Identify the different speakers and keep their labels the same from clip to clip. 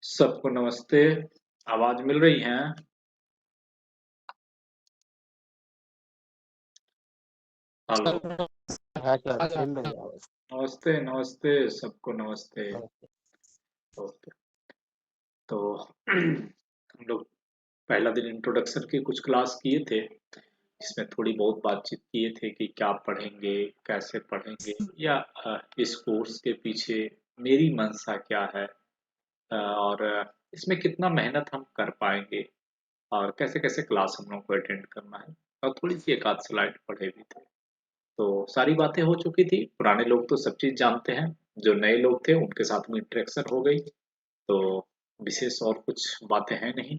Speaker 1: सबको नमस्ते। आवाज मिल रही है? हेलो।
Speaker 2: है क्या खेल रही है आवाज।
Speaker 1: नमस्ते नमस्ते सबको नमस्ते। ओके। तो हम लोग पहला दिन इंट्रोडक्शन की कुछ क्लास किए थे, इसमें थोड़ी बहुत बातचीत किए थे कि क्या पढ़ेंगे, कैसे पढ़ेंगे, या इस कोर्स के पीछे मेरी मंशा क्या है, और इसमें कितना मेहनत हम कर पाएंगे, और कैसे कैसे क्लास हम लोग को अटेंड करना है। और थोड़ी सी एक आध स्लाइड पढ़े भी थे। तो सारी बातें हो चुकी थी। पुराने लोग तो सब चीज़ जानते हैं, जो नए लोग थे उनके साथ में इंटरेक्शन हो गई। तो विशेष और कुछ बातें हैं नहीं।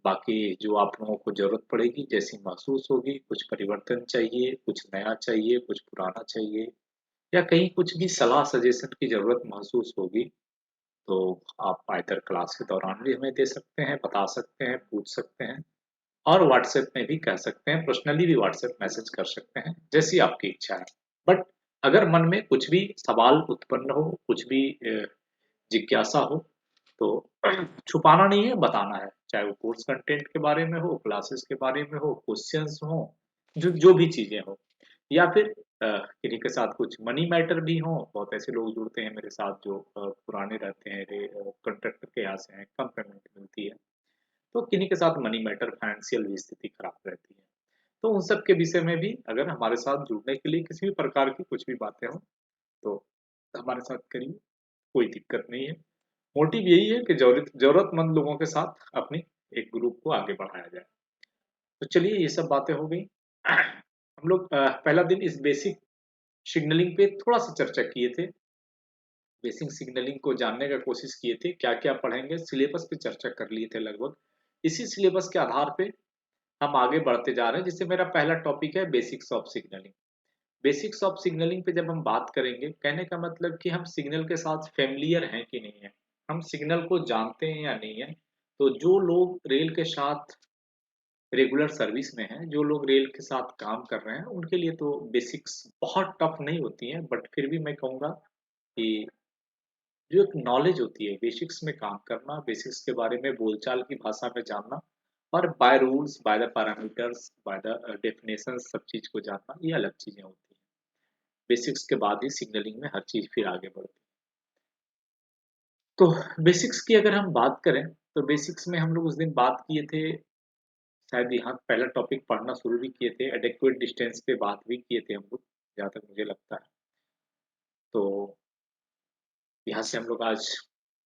Speaker 1: बाकी जो आप लोगों को ज़रूरत पड़ेगी, जैसी महसूस होगी, कुछ परिवर्तन चाहिए, कुछ नया चाहिए, कुछ पुराना चाहिए, या कहीं कुछ भी सलाह सजेशन की ज़रूरत महसूस होगी, तो आप आइदर क्लास के दौरान भी हमें दे सकते हैं, बता सकते हैं, पूछ सकते हैं, और व्हाट्सएप में भी कह सकते हैं, पर्सनली भी व्हाट्सएप मैसेज कर सकते हैं, जैसी आपकी इच्छा है। बट अगर मन में कुछ भी सवाल उत्पन्न हो, कुछ भी जिज्ञासा हो, तो छुपाना नहीं है, बताना है। चाहे वो कोर्स कंटेंट के बारे में हो, क्लासेस के बारे में हो, क्वेश्चंस हो, जो जो भी चीजें हो, या फिर किन्हीं के साथ कुछ मनी मैटर भी हो। बहुत ऐसे लोग जुड़ते हैं मेरे साथ जो पुराने रहते हैं, कॉन्ट्रैक्टर के यहाँ से हैं, कम पेमेंट मिलती है। तो किन्हीं के साथ मनी मैटर, फाइनेंशियल भी स्थिति खराब रहती है। तो उन सब के विषय में भी अगर हमारे साथ जुड़ने के लिए किसी भी प्रकार की कुछ भी बातें हो, तो हमारे साथ करिए, कोई दिक्कत नहीं है। मोटिव यही है कि जरूरतमंद लोगों के साथ अपनी एक ग्रुप को आगे बढ़ाया जाए। तो चलिए, ये सब बातें हो गई। हम लोग पहला दिन इस बेसिक सिग्नलिंग पे थोड़ा सा चर्चा किए थे। बेसिक सिग्नलिंग को जानने का कोशिश किए थे, क्या क्या पढ़ेंगे, सिलेबस पे चर्चा कर लिए थे लगभग। इसी सिलेबस के आधार पे हम आगे बढ़ते जा रहे हैं, जिससे मेरा पहला टॉपिक है basics of signalling. Basics of signalling पे जब हम बात करेंगे, कहने का मतलब कि हम सिग्नल के साथ फेमिलियर हैं कि नहीं है, हम सिग्नल को जानते हैं या नहीं है। तो जो लोग रेल के साथ रेगुलर सर्विस में हैं, जो लोग रेल के साथ काम कर रहे हैं, उनके लिए तो बेसिक्स बहुत टफ नहीं होती हैं, बट फिर भी मैं कहूँगा कि जो एक नॉलेज होती है, बेसिक्स में काम करना, बेसिक्स के बारे में बोलचाल की भाषा में जानना, और by rules, by the parameters, by the definition, सब चीज को जानना, ये अलग चीजें होती हैं। बेसिक्स के बाद ही सिग्नलिंग में हर चीज फिर आगे बढ़ती है। तो बेसिक्स की अगर हम बात करें, तो बेसिक्स में हम लोग उस दिन बात किए थे, शायद यहाँ पहला टॉपिक पढ़ना शुरू भी किए थे, एडेक्वेट डिस्टेंस पे बात भी किए थे हम लोग, जहाँ तक मुझे लगता है। तो यहाँ से हम लोग आज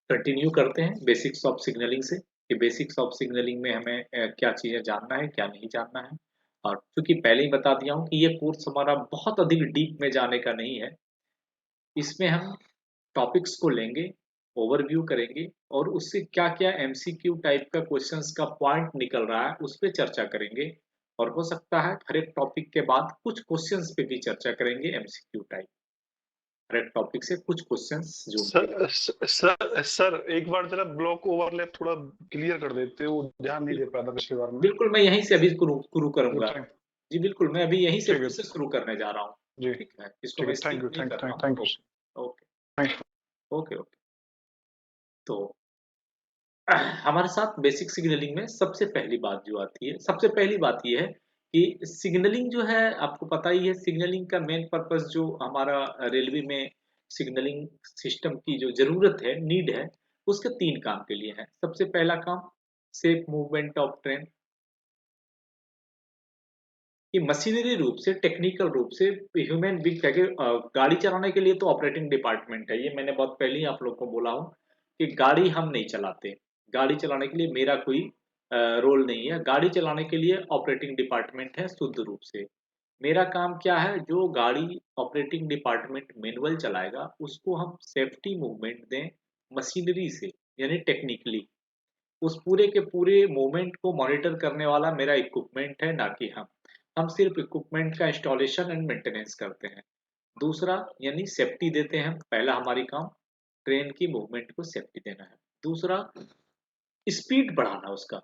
Speaker 1: कंटिन्यू करते हैं बेसिक्स ऑफ सिग्नलिंग से, कि बेसिक्स ऑफ सिग्नलिंग में हमें क्या चीज़ें जानना है, क्या नहीं जानना है। और क्योंकि पहले ही बता दिया हूँ कि ये कोर्स हमारा बहुत अधिक डीप में जाने का नहीं है। इसमें हम टॉपिक्स को लेंगे, ओवरव्यू करेंगे, और उससे क्या-क्या एमसीक्यू टाइप का क्वेश्चंस का पॉइंट निकल रहा है, उस पे चर्चा करेंगे। और हो सकता है हर एक टॉपिक के बाद कुछ क्वेश्चंस पे भी चर्चा करेंगे, एमसीक्यू टाइप। हर एक टॉपिक से कुछ क्वेश्चंस जोड़ के।
Speaker 2: सर एक बार जरा ब्लॉक ओवरलैप थोड़ा क्लियर कर देते हो, ध्यान नहीं दे
Speaker 1: बिल्कुल,
Speaker 2: पाया था पिछली बार में।
Speaker 1: बिल्कुल, मैं यहीं से अभी शुरू शुरू
Speaker 2: जी
Speaker 1: करूँगा।
Speaker 2: थैंक
Speaker 1: जी, बिल्कुल, मैं अभी यहीं से
Speaker 2: ठीक
Speaker 1: फिर
Speaker 2: है।
Speaker 1: से शुरू करने जा रहा हूँ।
Speaker 2: जी
Speaker 1: ठीक है? इसको
Speaker 2: ठीक
Speaker 1: मैं
Speaker 2: है। थैंक
Speaker 1: स्किप
Speaker 2: यू
Speaker 1: नहीं
Speaker 2: थैंक
Speaker 1: कर रहा
Speaker 2: थैंक
Speaker 1: हूँ।
Speaker 2: Thank you
Speaker 1: okay, okay,
Speaker 2: thank
Speaker 1: okay, okay. तो हमारे साथ बेसिक सिग्नलिंग में सबसे पहली बात जो आती है, सबसे पहली बात ये है कि सिग्नलिंग जो है, आपको पता ही है, सिग्नलिंग का मेन पर्पस जो हमारा रेलवे में सिग्नलिंग सिस्टम की जो ज़रूरत है, नीड है, उसके 3 काम के लिए है। सबसे पहला काम, सेफ मूवमेंट ऑफ ट्रेन। कि मशीनरी रूप से, टेक्निकल रूप से, ह्यूमन बीइंग क्या, गाड़ी चलाने के लिए तो ऑपरेटिंग डिपार्टमेंट है, ये मैंने बहुत पहले ही आप लोग को बोला हूँ कि गाड़ी हम नहीं चलाते। गाड़ी चलाने के लिए मेरा कोई रोल नहीं है। गाड़ी चलाने के लिए ऑपरेटिंग डिपार्टमेंट है शुद्ध रूप से। मेरा काम क्या है, जो गाड़ी ऑपरेटिंग डिपार्टमेंट मैनुअल चलाएगा, उसको हम सेफ्टी मूवमेंट दें मशीनरी से, यानी टेक्निकली। उस पूरे के पूरे मूवमेंट को मॉनिटर करने वाला मेरा इक्विपमेंट है, ना कि हम। हम सिर्फ इक्विपमेंट का इंस्टॉलेशन एंड मेंटेनेंस करते हैं। दूसरा, यानी सेफ्टी देते हैं। पहला हमारी काम ट्रेन की मूवमेंट को सेफ्टी देना है। दूसरा, स्पीड बढ़ाना उसका।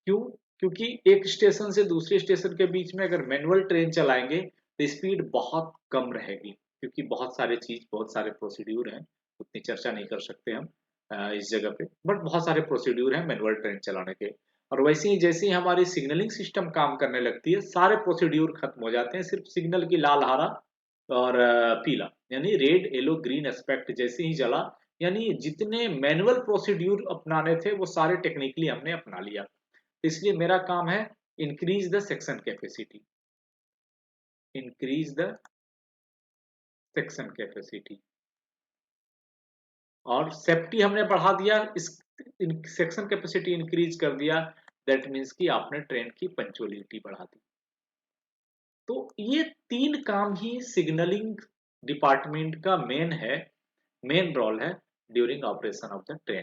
Speaker 1: क्यों? क्योंकि एक स्टेशन से दूसरे स्टेशन के बीच में अगर मैनुअल ट्रेन चलाएंगे, तो स्पीड बहुत कम रहेगी, क्योंकि बहुत सारे चीज, बहुत सारे प्रोसीड्यूर हैं, उतनी चर्चा नहीं कर सकते हम इस जगह पे, बट बहुत सारे प्रोसीड्यूर हैं मैनुअल ट्रेन चलाने के। और वैसे ही जैसे ही हमारी सिग्नलिंग सिस्टम काम करने लगती है, सारे प्रोसीड्यूर खत्म हो जाते हैं, सिर्फ सिग्नल की लाल, हरा और पीला, यानी रेड, येलो, ग्रीन एस्पेक्ट जैसे ही जला, यानी जितने मैनुअल प्रोसीड्यूर अपनाने थे वो सारे टेक्निकली हमने अपना लिया। इसलिए मेरा काम है increase the section capacity, increase the section capacity, और सेफ्टी हमने बढ़ा दिया, इस सेक्शन कैपेसिटी इंक्रीज कर दिया, दैट मीन्स कि आपने ट्रेन की पंक्चुअलिटी बढ़ा दी। तो ये 3 काम ही सिग्नलिंग डिपार्टमेंट का मेन रोल है during operation of the train.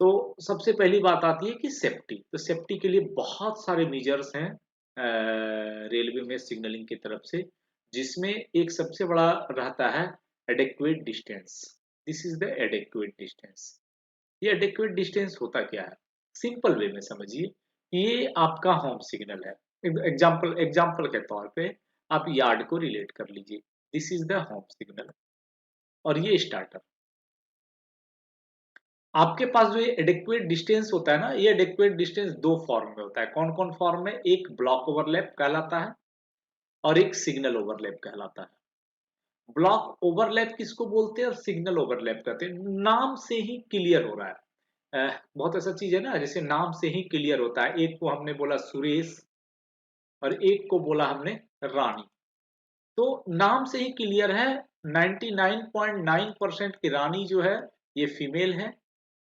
Speaker 1: तो सबसे पहली बात आती है कि सेफ्टी। तो सेफ्टी के लिए बहुत सारे मेजर्स हैं रेलवे में सिग्नलिंग की तरफ से, जिसमें एक सबसे बड़ा रहता है adequate distance. This is the adequate distance. ये एडेक्वेट डिस्टेंस होता क्या है? सिंपल वे में समझिए, ये आपका होम सिग्नल है। एग्जाम्पल के तौर पे आप यार्ड को रिलेट कर लीजिए, this is the home signal और ये स्टार्टर। आपके पास जो ये एडेक्वेट डिस्टेंस होता है ना, ये एडेक्वेट डिस्टेंस 2 फॉर्म में होता है। कौन कौन फॉर्म में? एक ब्लॉक ओवरलैप कहलाता है और एक सिग्नल ओवरलैप कहलाता है। ब्लॉक ओवरलैप किसको बोलते हैं और सिग्नल ओवरलैप कहते हैं? नाम से ही क्लियर हो रहा है। बहुत ऐसा चीज है ना, जैसे नाम से ही क्लियर होता है। एक को हमने बोला सुरेश और एक को बोला हमने रानी, तो नाम से ही क्लियर है 99.9% की रानी जो है ये फीमेल है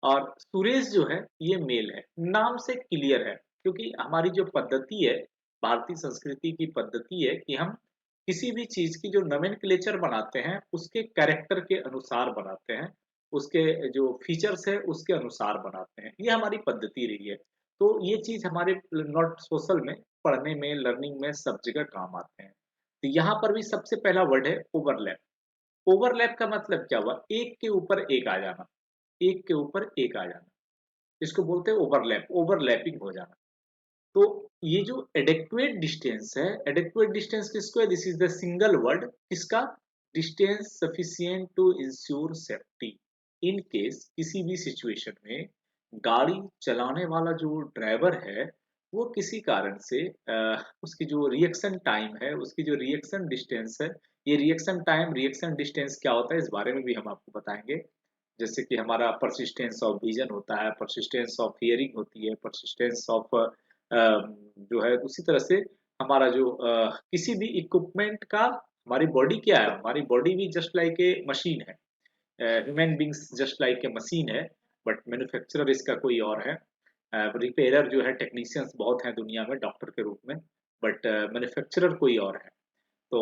Speaker 1: और सुरेश जो है ये मेल है। नाम से क्लियर है, क्योंकि हमारी जो पद्धति है, भारतीय संस्कृति की पद्धति है कि हम किसी भी चीज की जो नोमेनक्लेचर बनाते हैं उसके कैरेक्टर के अनुसार बनाते हैं, उसके जो फीचर्स है उसके अनुसार बनाते हैं। ये हमारी पद्धति रही है। तो ये चीज हमारे नॉट सोशल में, पढ़ने में, लर्निंग में सब जगह काम आते हैं। तो यहाँ पर भी सबसे पहला वर्ड है ओवरलैप। ओवरलैप का मतलब क्या हुआ? एक के ऊपर एक आ जाना, एक के ऊपर एक आ जाना, इसको बोलते हैं ओवरलैप, ओवरलैपिंग हो जाना। तो ये जो एडेक्वेट डिस्टेंस है, एडेक्वेट डिस्टेंस किसको है? This is the single word, किसका? Distance sufficient to ensure safety in case, किसी भी सिचुएशन में गाड़ी चलाने वाला जो ड्राइवर है वो किसी कारण से उसकी जो रिएक्शन टाइम है, उसकी जो रिएक्शन डिस्टेंस है, ये रिएक्शन टाइम, रिएक्शन डिस्टेंस क्या होता है इस बारे में भी हम आपको बताएंगे। जैसे कि हमारा परसिस्टेंस ऑफ विजन होता है, परसिस्टेंस ऑफ हियरिंग होती है, परसिस्टेंस ऑफ जो है, उसी तरह से हमारा जो किसी भी इक्विपमेंट का, हमारी बॉडी क्या है? हमारी बॉडी भी जस्ट लाइक ए मशीन है, human beings just like a machine है, बट मैन्युफैक्चरर इसका कोई और है। रिपेयरर जो है, टेक्नीशियंस बहुत हैं दुनिया में डॉक्टर के रूप में, बट मैन्युफैक्चरर कोई और है। तो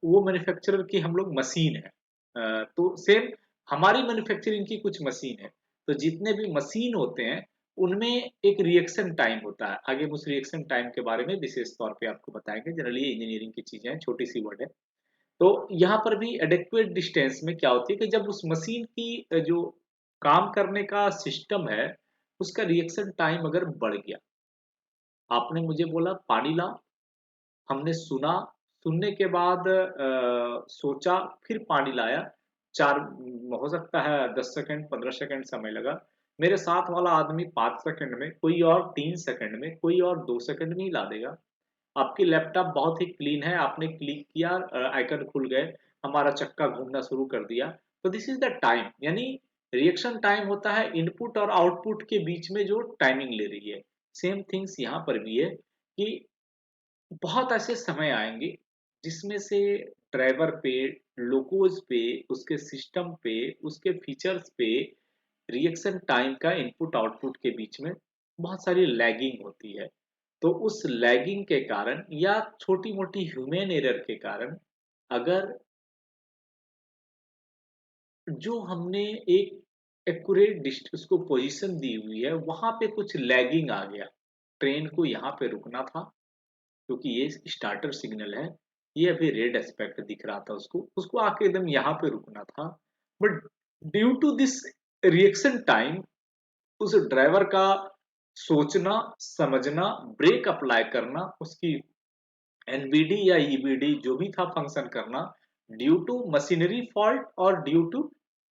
Speaker 1: वो मैन्युफैक्चरर की हम लोग मशीन है। तो सेम हमारी मैन्युफैक्चरिंग की कुछ मशीन है। तो जितने भी मशीन होते हैं उनमें एक रिएक्शन टाइम होता है। आगे हम उस रिएक्शन टाइम के बारे में विशेष तौर पे आपको बताएंगे, जनरली इंजीनियरिंग की चीजें हैं, छोटी सी वर्ड है। तो यहाँ पर भी एडेक्वेट डिस्टेंस में क्या होती है कि जब उस मशीन की जो काम करने का सिस्टम है उसका रिएक्शन टाइम अगर बढ़ गया, आपने मुझे बोला पानी ला, हमने सुना, सुनने के बाद सोचा, फिर पानी लाया, 4 हो सकता है 10 सेकंड 15 सेकंड समय लगा। मेरे साथ वाला आदमी 5 सेकंड में, कोई और 3 सेकंड में, कोई और 2 सेकंड में ही ला देगा। आपकी लैपटॉप बहुत ही क्लीन है, आपने क्लिक किया, आइकन खुल गए, हमारा चक्का घूमना शुरू कर दिया। तो दिस इज द टाइम, यानी रिएक्शन टाइम होता है इनपुट और आउटपुट के बीच में जो टाइमिंग ले रही है। सेम थिंग्स यहाँ पर भी है कि बहुत ऐसे समय आएंगे जिसमें से ड्राइवर पे, लोकोज पे, उसके सिस्टम पे, उसके फीचर्स पे रिएक्शन टाइम का इनपुट आउटपुट के बीच में बहुत सारी लैगिंग होती है। तो उस लैगिंग के कारण या छोटी मोटी ह्यूमन एरर के कारण अगर जो हमने एक एक्यूरेट उसको पोजीशन दी हुई है वहां पे कुछ लैगिंग आ गया, ट्रेन को यहाँ पे रुकना था क्योंकि ये स्टार्टर सिग्नल है, ये अभी रेड एस्पेक्ट दिख रहा था, उसको उसको आके एकदम यहाँ पे रुकना था, but due to this reaction time उस ड्राइवर का सोचना, समझना, ब्रेक अप्लाई करना, उसकी एनबीडी या ईबीडी जो भी था फंक्शन करना, ड्यू टू मशीनरी फॉल्ट और ड्यू टू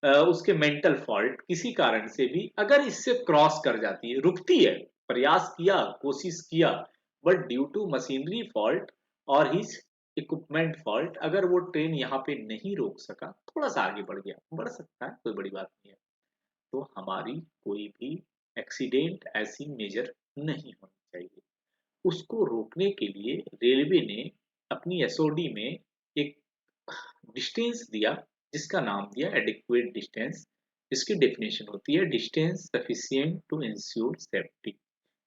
Speaker 1: उसके मेंटल फॉल्ट किसी कारण से भी अगर इससे क्रॉस कर जाती है, रुकती है, प्रयास किया, कोशिश किया, but due to machinery fault और हिज इक्विपमेंट फॉल्ट अगर वो ट्रेन यहाँ पे नहीं रोक सका, थोड़ा सा आगे बढ़ गया, बढ़ सकता है, कोई बड़ी बात नहीं है, तो हमारी कोई भी एक्सीडेंट ऐसी मेजर नहीं होनी चाहिए। उसको रोकने के लिए रेलवे ने अपनी एसओडी में एक डिस्टेंस दिया, जिसका नाम दिया एडिक्वेट डिस्टेंस। इसकी डेफिनेशन होती है distance sufficient to ensure safety,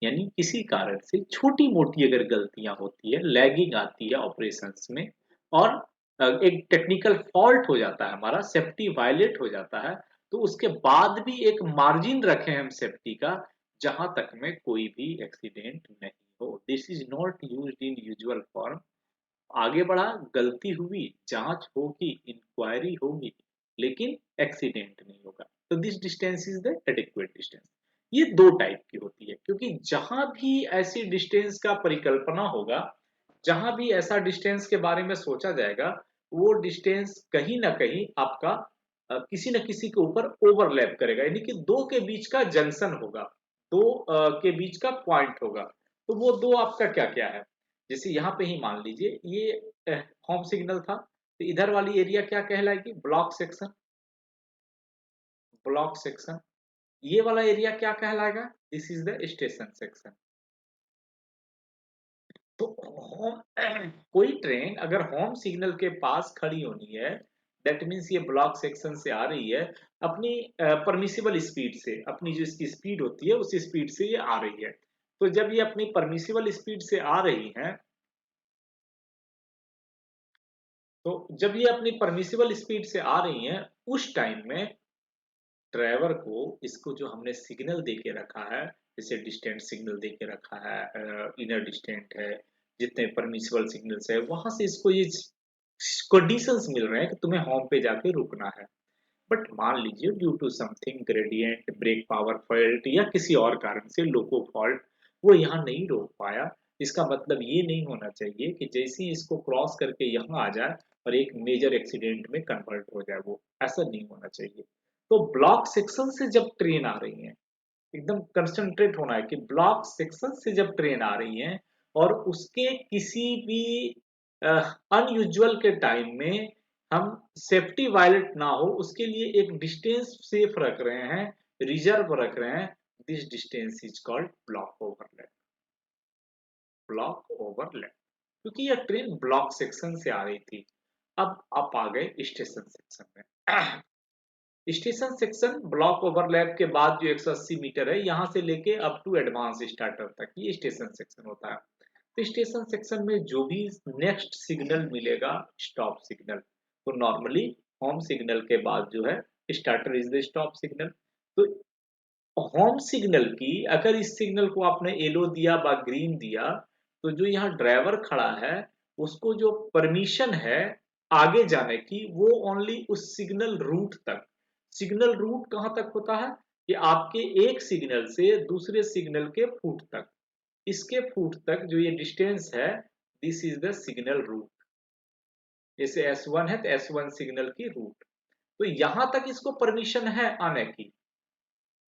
Speaker 1: यानी किसी कारण से छोटी मोटी अगर गलतियां होती है, लैगिंग आती है ऑपरेशंस में, और एक टेक्निकल फॉल्ट हो जाता है, हमारा सेफ्टी वायलेट हो जाता है, तो उसके बाद भी एक मार्जिन रखें हम सेफ्टी का, जहां तक में कोई भी एक्सीडेंट नहीं हो। This is not used in usual form. आगे बढ़ा, गलती हुई, जांच होगी, इंक्वायरी होगी, लेकिन एक्सीडेंट नहीं होगा, तो this distance is the adequate distance. ये दो टाइप की होती है, क्योंकि जहां भी ऐसी डिस्टेंस का परिकल्पना होगा, जहां भी ऐसा डिस्टेंस के बारे में सोचा जाएगा, वो डिस्टेंस कहीं ना कहीं आपका किसी न किसी के ऊपर ओवरलैप करेगा, यानी कि दो के बीच का जंक्शन होगा, दो के बीच का पॉइंट होगा। तो वो दो आपका क्या क्या है, जैसे यहाँ पे ही मान लीजिए ये होम सिग्नल था, तो इधर वाली एरिया क्या कहलाएगी, ब्लॉक सेक्शन। ब्लॉक सेक्शन, ये वाला एरिया क्या कहलाएगा, this is the station section. तो कोई ट्रेन अगर होम सिग्नल के पास खड़ी होनी है, दैट मीन्स ये ब्लॉक सेक्शन से आ रही है, अपनी परमिसिबल स्पीड से, अपनी जो इसकी स्पीड होती है उस स्पीड से ये आ रही है। तो जब ये अपनी परमिसिबल स्पीड से आ रही है, तो जब ये अपनी परमिसिबल स्पीड से आ रही हैं, उस टाइम में ड्राइवर को इसको जो हमने सिग्नल दे के रखा है, जैसे डिस्टेंट सिग्नल दे के रखा है, इनर डिस्टेंट है, जितने परमिसिबल सिग्नल्स है, वहां से इसको ये कंडीशंस मिल रहे हैं कि तुम्हें होम पे जाके रुकना है। बट मान लीजिए due to something gradient, brake power fault या किसी और कारण से लोको फॉल्ट वो यहाँ नहीं रोक पाया, इसका मतलब ये नहीं होना चाहिए कि जैसे ही इसको क्रॉस करके यहाँ आ जाए और एक मेजर एक्सीडेंट में कन्वर्ट हो जाए, वो ऐसा नहीं होना चाहिए। तो ब्लॉक सेक्शन से जब ट्रेन आ रही है, एकदम कंसंट्रेट होना है कि ब्लॉक सेक्शन से जब ट्रेन आ रही है और उसके किसी भी अनयूजुअल के टाइम में हम सेफ्टी वायलेट ना हो, उसके लिए एक डिस्टेंस सेफ रख रहे हैं, रिजर्व रख रहे हैं, this distance is called block overlap. Block overlap, क्योंकि यह ट्रेन ब्लॉक सेक्शन से आ रही थी। अब आप आ गए स्टेशन सेक्शन में। स्टेशन सेक्शन ब्लॉक ओवरलैप के बाद जो 180 मीटर है, यहाँ से लेके अप टू एडवांस स्टार्टर तक ये स्टेशन सेक्शन होता है। तो स्टेशन सेक्शन में जो भी नेक्स्ट सिग्नल मिलेगा, स्टॉप सिग्नल, तो नॉर्मली होम सिग्नल के बाद जो है starter is the stop signal. तो होम सिग्नल की अगर इस सिग्नल को आपने येलो दिया बा ग्रीन दिया, तो जो यहाँ ड्राइवर खड़ा है उसको जो परमिशन है आगे जाने की, वो ओनली उस सिग्नल रूट तक। सिग्नल रूट कहाँ तक होता है कि आपके एक सिग्नल से दूसरे सिग्नल के फुट तक, इसके फुट तक जो ये डिस्टेंस है, this is the signal route. जैसे S1 है तो S1 सिग्नल की रूट, तो यहां तक इसको परमिशन है आने की।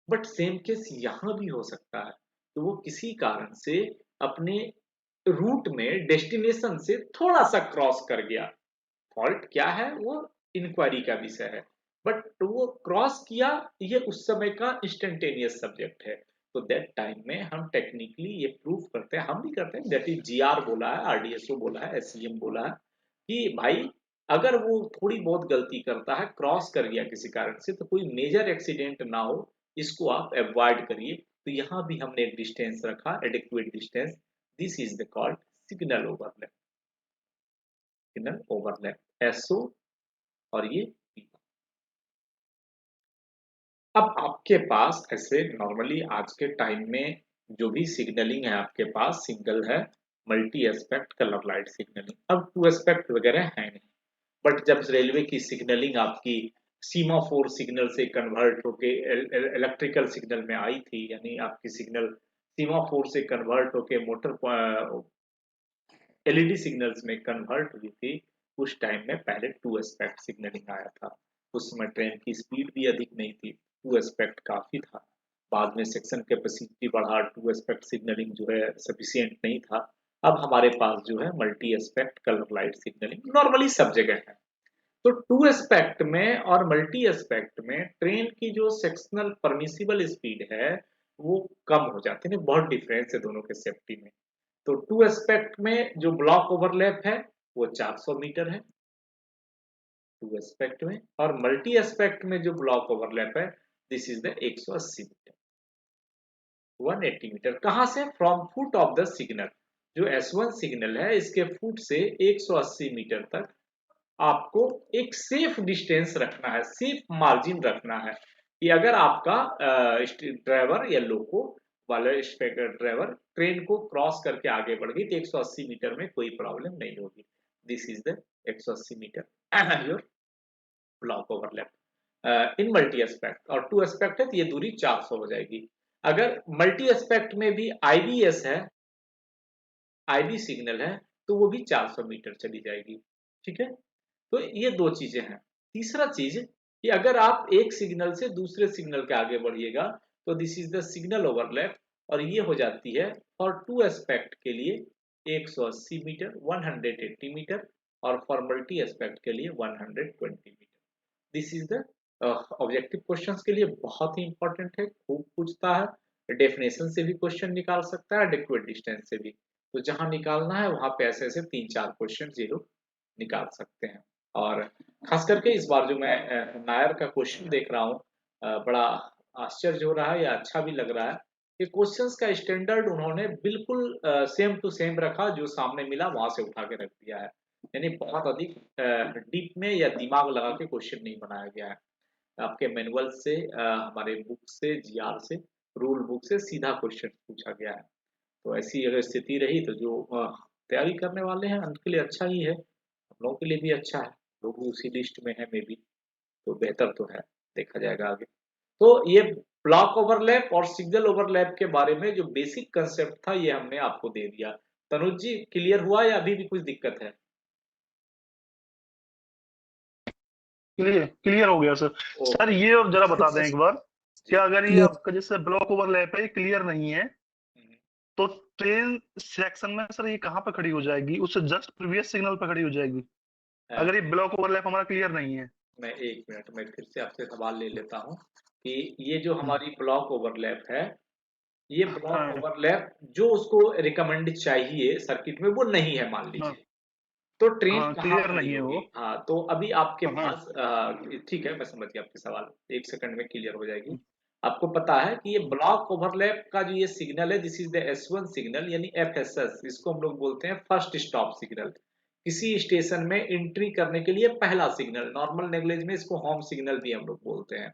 Speaker 1: बट सेम केस यहाँ भी हो सकता है, तो वो किसी कारण से अपने रूट में डेस्टिनेशन से थोड़ा सा क्रॉस कर गया। फॉल्ट क्या है वो इंक्वायरी का विषय है, बट वो क्रॉस किया, ये उस समय का इंस्टेंटेनियस सब्जेक्ट है। तो दैट टाइम में हम टेक्निकली ये प्रूव करते हैं, हम भी करते हैं, दैट इज जीआर बोला है, आरडीएसओ बोला है, एससीएम बोला है कि भाई अगर वो थोड़ी बहुत गलती करता है, क्रॉस कर गया किसी कारण से, तो कोई मेजर एक्सीडेंट ना हो, इसको आप अवॉइड करिए। तो यहाँ भी हमने एक डिस्टेंस रखा, adequate distance, this is the called signal overlap. Signal overlap SO और ये पी। अब आपके पास ऐसे नॉर्मली आज के टाइम में जो भी सिग्नलिंग है आपके पास सिंगल है, multi aspect colour light signalling, अब टू एस्पेक्ट वगैरह है नहीं। बट जब रेलवे की सिग्नलिंग आपकी सीमाफोर सिग्नल से कन्वर्ट होके इलेक्ट्रिकल सिग्नल में आई थी, यानी आपकी सिग्नल सीमाफोर से कन्वर्ट होके मोटर एलईडी सिग्नल्स में कन्वर्ट हुई थी, उस टाइम में पहले टू एस्पेक्ट सिग्नलिंग आया था। उस समय ट्रेन की स्पीड भी अधिक नहीं थी, टू एस्पेक्ट काफी था। बाद में सेक्शन कैपेसिटी बढ़ा, टू एस्पेक्ट सिग्नलिंग जो है सफिशिएंट नहीं था। अब हमारे पास जो है multi aspect colour light signalling normally सब जगह है। तो टू एस्पेक्ट में और मल्टी एस्पेक्ट में ट्रेन की जो सेक्शनल परमिसिबल स्पीड है वो कम हो जाती है, बहुत डिफरेंस है दोनों के सेफ्टी में। तो टू एस्पेक्ट में जो ब्लॉक ओवरलैप है वो 400 मीटर है टू एस्पेक्ट में, और मल्टी एस्पेक्ट में जो ब्लॉक ओवरलैप है this is the 180 metre, 180 metre. कहां से? From foot of the signal. जो S1 सिग्नल है इसके फुट से 180 मीटर तक आपको एक सेफ डिस्टेंस रखना है, सेफ मार्जिन रखना है कि अगर आपका ड्राइवर या लोको वाला ड्राइवर ट्रेन को क्रॉस करके आगे बढ़ गई तो 180 मीटर में कोई प्रॉब्लम नहीं होगी। This is the 180 metre your block overlap in multi aspect. और टू एस्पेक्ट है तो ये दूरी 400 हो जाएगी। अगर मल्टी एस्पेक्ट में भी आईबीएस है, आईबी सिग्नल है, तो वो भी 400 मीटर चली जाएगी। ठीक है, तो ये दो चीजें हैं। तीसरा चीज कि अगर आप एक सिग्नल से दूसरे सिग्नल के आगे बढ़िएगा तो this is the signal overlap, और ये हो जाती है फॉर टू एस्पेक्ट के लिए 180 मीटर 180 मीटर, और फॉर मल्टी एस्पेक्ट के लिए 120 metre. This is the objective questions के लिए बहुत ही इंपॉर्टेंट है, खूब पूछता है। डेफिनेशन से भी क्वेश्चन निकाल सकता है, एडेक्वेट डिस्टेंस से भी। तो जहां निकालना है वहां पे ऐसे ऐसे 3-4 क्वेश्चन ये लोग निकाल सकते हैं। और खास करके इस बार जो मैं नायर का क्वेश्चन देख रहा हूँ, बड़ा आश्चर्य हो रहा है या अच्छा भी लग रहा है कि क्वेश्चंस का स्टैंडर्ड उन्होंने बिल्कुल सेम टू सेम रखा, जो सामने मिला वहां से उठा के रख दिया है। यानी बहुत अधिक डीप में या दिमाग लगा के क्वेश्चन नहीं बनाया गया है। आपके मैनुअल से हमारे बुक से, जीआर से, रूल बुक से सीधा क्वेश्चन पूछा गया है। तो ऐसी अगर स्थिति रही तो जो तैयारी करने वाले हैं उनके लिए अच्छा ही है, हम लोगों के लिए भी अच्छा है। लोग भी उसी लिस्ट में है मे बी, तो बेहतर तो है, देखा जाएगा आगे। तो ये ब्लॉक ओवरलैप और सिग्नल ओवरलैप के बारे में जो बेसिक कंसेप्ट था ये हमने आपको दे दिया। तनुज जी क्लियर हुआ या अभी भी कुछ दिक्कत है?
Speaker 2: क्लियर क्लियर हो गया सर। Sir
Speaker 1: okay.
Speaker 2: ये और जरा बता दें एक बार,
Speaker 1: जी।
Speaker 2: क्या अगर ये आपका जैसे ब्लॉक ओवरलैप है ये क्लियर नहीं है
Speaker 1: हम्म,
Speaker 2: तो ट्रेन सेक्शन में सर ये कहाँ पे खड़ी हो जाएगी? उससे जस्ट प्रीवियस सिग्नल पे खड़ी हो जाएगी
Speaker 1: हाँ,
Speaker 2: अगर ये ब्लॉक ओवरलैप हमारा क्लियर नहीं है।
Speaker 1: मैं एक मिनट में फिर से आपसे सवाल ले लेता हूँ कि ये जो
Speaker 2: हम्म,
Speaker 1: हमारी ब्लॉक ओवरलैप है, ये ब्लॉक
Speaker 2: हाँ
Speaker 1: ओवरलैप जो उसको रिकमेंड चाहिए सर्किट में वो नहीं है मान
Speaker 2: हाँ
Speaker 1: लीजिए, तो ट्रेन
Speaker 2: हाँ
Speaker 1: कहाँ
Speaker 2: क्लियर
Speaker 1: खड़ी
Speaker 2: नहीं है
Speaker 1: होगी?
Speaker 2: वो।
Speaker 1: हाँ, तो अभी आपके
Speaker 2: हाँ
Speaker 1: पास ठीक है, मैं समझ गया आपके सवाल, एक सेकंड में क्लियर हो जाएगी। आपको पता है कि ये ब्लॉक ओवरलैप का जो ये सिग्नल है this is the S1 signal यानी FSS, इसको हम लोग बोलते हैं फर्स्ट स्टॉप सिग्नल। किसी स्टेशन में एंट्री करने के लिए पहला सिग्नल, नॉर्मल लैंग्वेज में इसको होम सिग्नल भी हम लोग बोलते हैं।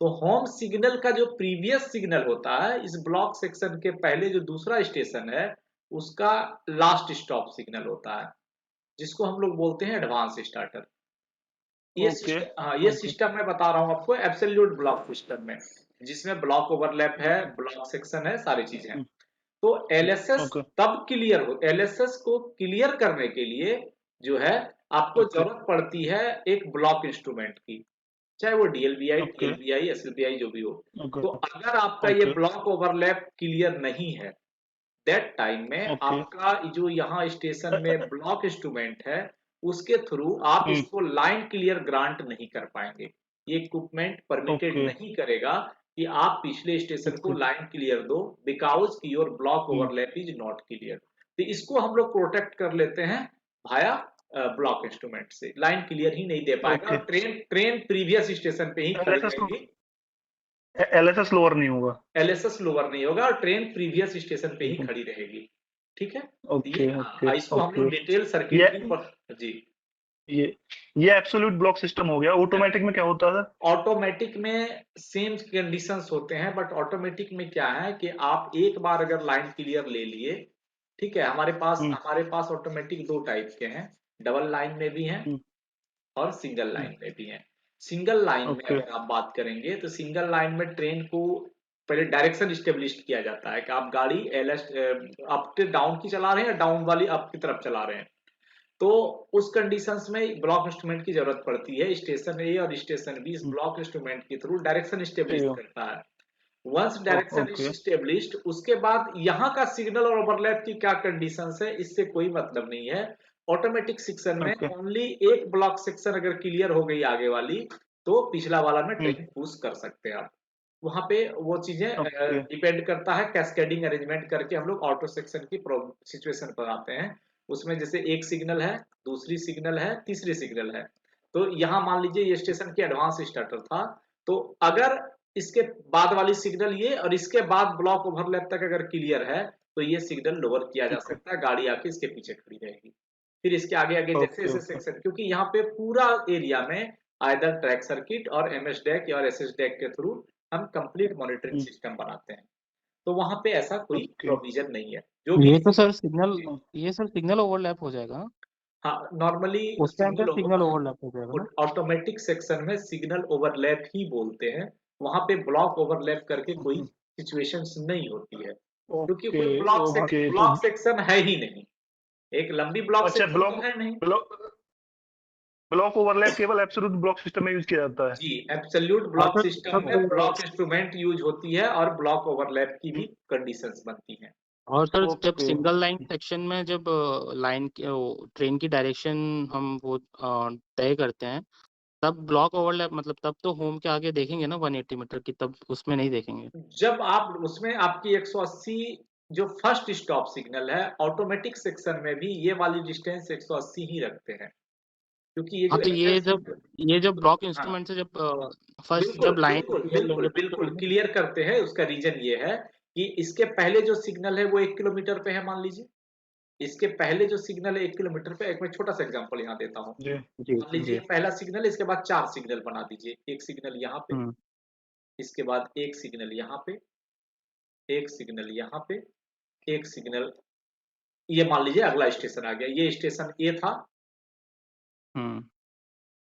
Speaker 1: तो होम सिग्नल का जो प्रीवियस सिग्नल होता है इस ब्लॉक सेक्शन के पहले जो दूसरा स्टेशन है उसका लास्ट स्टॉप सिग्नल होता है, जिसको हम लोग बोलते हैं एडवांस स्टार्टर। ये
Speaker 2: ओके
Speaker 1: सिस्टम, हाँ ये
Speaker 2: ओके
Speaker 1: सिस्टम मैं बता रहा हूँ आपको एब्सोल्यूट ब्लॉक सिस्टम में, जिसमें ब्लॉक ओवरलैप है, ब्लॉक सेक्शन है, सारी चीजें हैं। तो एलएसएस
Speaker 2: ओके
Speaker 1: तब क्लियर हो, एलएसएस को क्लियर करने के लिए जो है आपको
Speaker 2: ओके
Speaker 1: जरूरत पड़ती है एक ब्लॉक इंस्ट्रूमेंट की, चाहे वो डीएलबीआई,
Speaker 2: ओके
Speaker 1: टीएलबीआई, एसएलबीआई जो भी हो।
Speaker 2: ओके
Speaker 1: तो अगर आपका ये
Speaker 2: ओके
Speaker 1: ब्लॉक ओवरलैप क्लियर नहीं है दैट टाइम में
Speaker 2: ओके
Speaker 1: आपका जो यहाँ स्टेशन में ब्लॉक इंस्ट्रूमेंट है उसके थ्रू आप इसको लाइन क्लियर ग्रांट नहीं कर पाएंगे। ये इक्विपमेंट परमिटेड
Speaker 2: ओके
Speaker 1: नहीं करेगा कि आप पिछले स्टेशन को
Speaker 2: ओके
Speaker 1: लाइन क्लियर दो, बिकॉज की your block overlap is not clear. तो इसको हम लोग प्रोटेक्ट कर लेते हैं भाया ब्लॉक इंस्ट्रूमेंट से, लाइन क्लियर ही नहीं दे पाएगा
Speaker 2: ओके
Speaker 1: और ट्रेन ट्रेन प्रीवियस स्टेशन पे ही खड़ी
Speaker 2: एलएसएस
Speaker 1: रहेगी।
Speaker 2: एलएसएस लोअर नहीं होगा।
Speaker 1: एलएसएस लोअर नहीं होगा और ट्रेन प्रीवियस स्टेशन पे ही खड़ी रहेगी। ठीक है, तो ये
Speaker 2: ओके ओके
Speaker 1: इसको हम लोग
Speaker 2: ओके
Speaker 1: डिटेल
Speaker 2: ये
Speaker 1: सर्किटरी पर। जी।
Speaker 2: ये ये एब्सोल्यूट ब्लॉक सिस्टम हो गया। ऑटोमेटिक में क्या होता है?
Speaker 1: ऑटोमेटिक में सेम कंडीशंस होते हैं, बट ऑटोमेटिक में क्या है कि आप एक बार अगर लाइन क्लियर ले लिए, ठीक है,
Speaker 2: हम्म
Speaker 1: हमारे पास ऑटोमेटिक दो टाइप के हैं, डबल लाइन में भी हैं
Speaker 2: हम्म,
Speaker 1: और सिंगल
Speaker 2: हम्म,
Speaker 1: लाइन में भी हैं। सिंगल लाइन में
Speaker 2: ओके
Speaker 1: अगर आप बात करेंगे तो सिंगल लाइन में ट्रेन को पहले डायरेक्शन स्टेब्लिश किया जाता है कि आप गाड़ी एल एस अप डाउन की चला रहे हैं या डाउन वाली अप की तरफ चला रहे हैं। तो उस कंडीशंस में ब्लॉक इंस्ट्रूमेंट की जरूरत पड़ती है। स्टेशन ए और स्टेशन बी इस ब्लॉक इंस्ट्रूमेंट के थ्रू डायरेक्शन
Speaker 2: ठीक
Speaker 1: स्टेब्लिश
Speaker 2: है।
Speaker 1: करता है। Once direction is
Speaker 2: okay.
Speaker 1: Established, उसके बाद यहाँ का सिग्नल और ओवरलैप की क्या कंडीशंस है इससे कोई मतलब नहीं है। ऑटोमेटिक सेक्शन में
Speaker 2: ओके।
Speaker 1: ओनली एक ब्लॉक सेक्शन अगर क्लियर हो गई आगे वाली, तो पिछला वाला में
Speaker 2: हम्म।
Speaker 1: ट्रेन पुश कर सकते हैं आप। वहां पे वो चीजें
Speaker 2: ओके।
Speaker 1: डिपेंड करता है, कैस्केडिंग अरेंजमेंट करके हम लोग ऑटो सेक्शन की सिचुएशन पर आते हैं। उसमें जैसे एक सिग्नल है, दूसरी सिग्नल है, तीसरी सिग्नल है। तो यहाँ मान लीजिए ये स्टेशन की एडवांस स्टार्टर था, तो अगर इसके बाद वाली सिग्नल ये और इसके बाद ब्लॉक ओवरलैप तक अगर क्लियर है, तो ये सिग्नल लोअर किया जा
Speaker 2: ओके।
Speaker 1: सकता है, गाड़ी आके इसके पीछे खड़ी रहेगी। फिर इसके आगे आगे जैसे
Speaker 2: ओके।
Speaker 1: जैसे
Speaker 2: ओके।
Speaker 1: सेक्शन, क्योंकि यहाँ पे पूरा एरिया में आइदर ट्रैक सर्किट और एमएस डैक और एसएस डैक के थ्रू हम कंप्लीट मॉनिटरिंग
Speaker 2: हम्म।
Speaker 1: सिस्टम बनाते हैं। तो वहां पे ऐसा कोई
Speaker 2: ओके।
Speaker 1: प्रोविजन नहीं है, जो भी
Speaker 3: ये तो
Speaker 1: सिग्नल।
Speaker 3: सर सिग्नल ये सर सिग्नल ओवरलैप हो जाएगा ना?
Speaker 1: हाँ, नॉर्मली
Speaker 3: उस टाइम पे सिग्नल ओवरलैप हो जाएगा ना?
Speaker 1: ऑटोमेटिक सेक्शन में सिग्नल ओवरलैप ही बोलते हैं। वहां पे ब्लॉक ओवरलैप करके कोई सिचुएशंस नहीं होती है, क्योंकि
Speaker 2: ओके।
Speaker 1: कोई
Speaker 2: ओके। तो
Speaker 1: ब्लॉक सेक्शन है ही नहीं। एक लंबी ब्लॉक
Speaker 2: अच्छा,
Speaker 1: सेक्शन
Speaker 2: ब्लॉक
Speaker 1: तो है नहीं।
Speaker 2: ब्लॉक ब्लॉक ओवरलैप केवल एब्सोल्यूट ब्लॉक सिस्टम में यूज किया जाता है।
Speaker 1: जी, एब्सोल्यूट
Speaker 3: हाँ
Speaker 1: ब्लॉक
Speaker 3: सर
Speaker 1: सिस्टम में
Speaker 3: सर
Speaker 1: ब्लॉक इंस्ट्रूमेंट यूज होती है और ब्लॉक ओवरलैप की भी कंडीशंस बनती हैं।
Speaker 3: और सर जब
Speaker 2: ओके।
Speaker 3: सिंगल लाइन सेक्शन में जब लाइन ट्रेन की डायरेक्शन हम वो तय करते हैं, तब ब्लॉक ओवरलैप मतलब तब तो होम के आगे देखेंगे ना 180 मीटर की, तब उसमें नहीं देखेंगे।
Speaker 1: जब आप उसमें आपकी 180 जो फर्स्ट स्टॉप सिग्नल है, ऑटोमेटिक सेक्शन में भी ये वाली डिस्टेंस 180 ही रखते हैं, क्योंकि ये
Speaker 3: हाँ
Speaker 1: जो
Speaker 3: तो
Speaker 1: एसएस।
Speaker 3: ये जब ब्लॉक
Speaker 1: हाँ,
Speaker 3: इंस्ट्रूमेंट से जब फर्स्ट
Speaker 1: बिल्कुल
Speaker 3: जब लाइन
Speaker 1: बिल्कुल
Speaker 3: क्लियर
Speaker 1: बिल्कुल
Speaker 3: लेंगे तब
Speaker 1: बिल्कुल
Speaker 3: तो
Speaker 1: क्लियर करते हैं। उसका रीजन ये है कि इसके पहले जो सिग्नल है वो 1 किलोमीटर पे है, मान लीजिए। इसके पहले जो सिग्नल है 1 किलोमीटर पे, एक मैं छोटा सा एग्जांपल यहाँ देता हूँ।
Speaker 2: जी।
Speaker 3: जी
Speaker 1: मान लीजिए
Speaker 3: जी।
Speaker 1: ये पहला सिग्नल है, इसके बाद 4 सिग्नल बना दीजिए। एक सिग्नल यहाँ पे,
Speaker 3: हम्म
Speaker 1: इसके बाद एक सिग्नल यहाँ पे, एक सिग्नल यहाँ पे, एक सिग्नल। ये मान लीजिए अगला स्टेशन आ गया, ये स्टेशन ए था,
Speaker 3: हम्म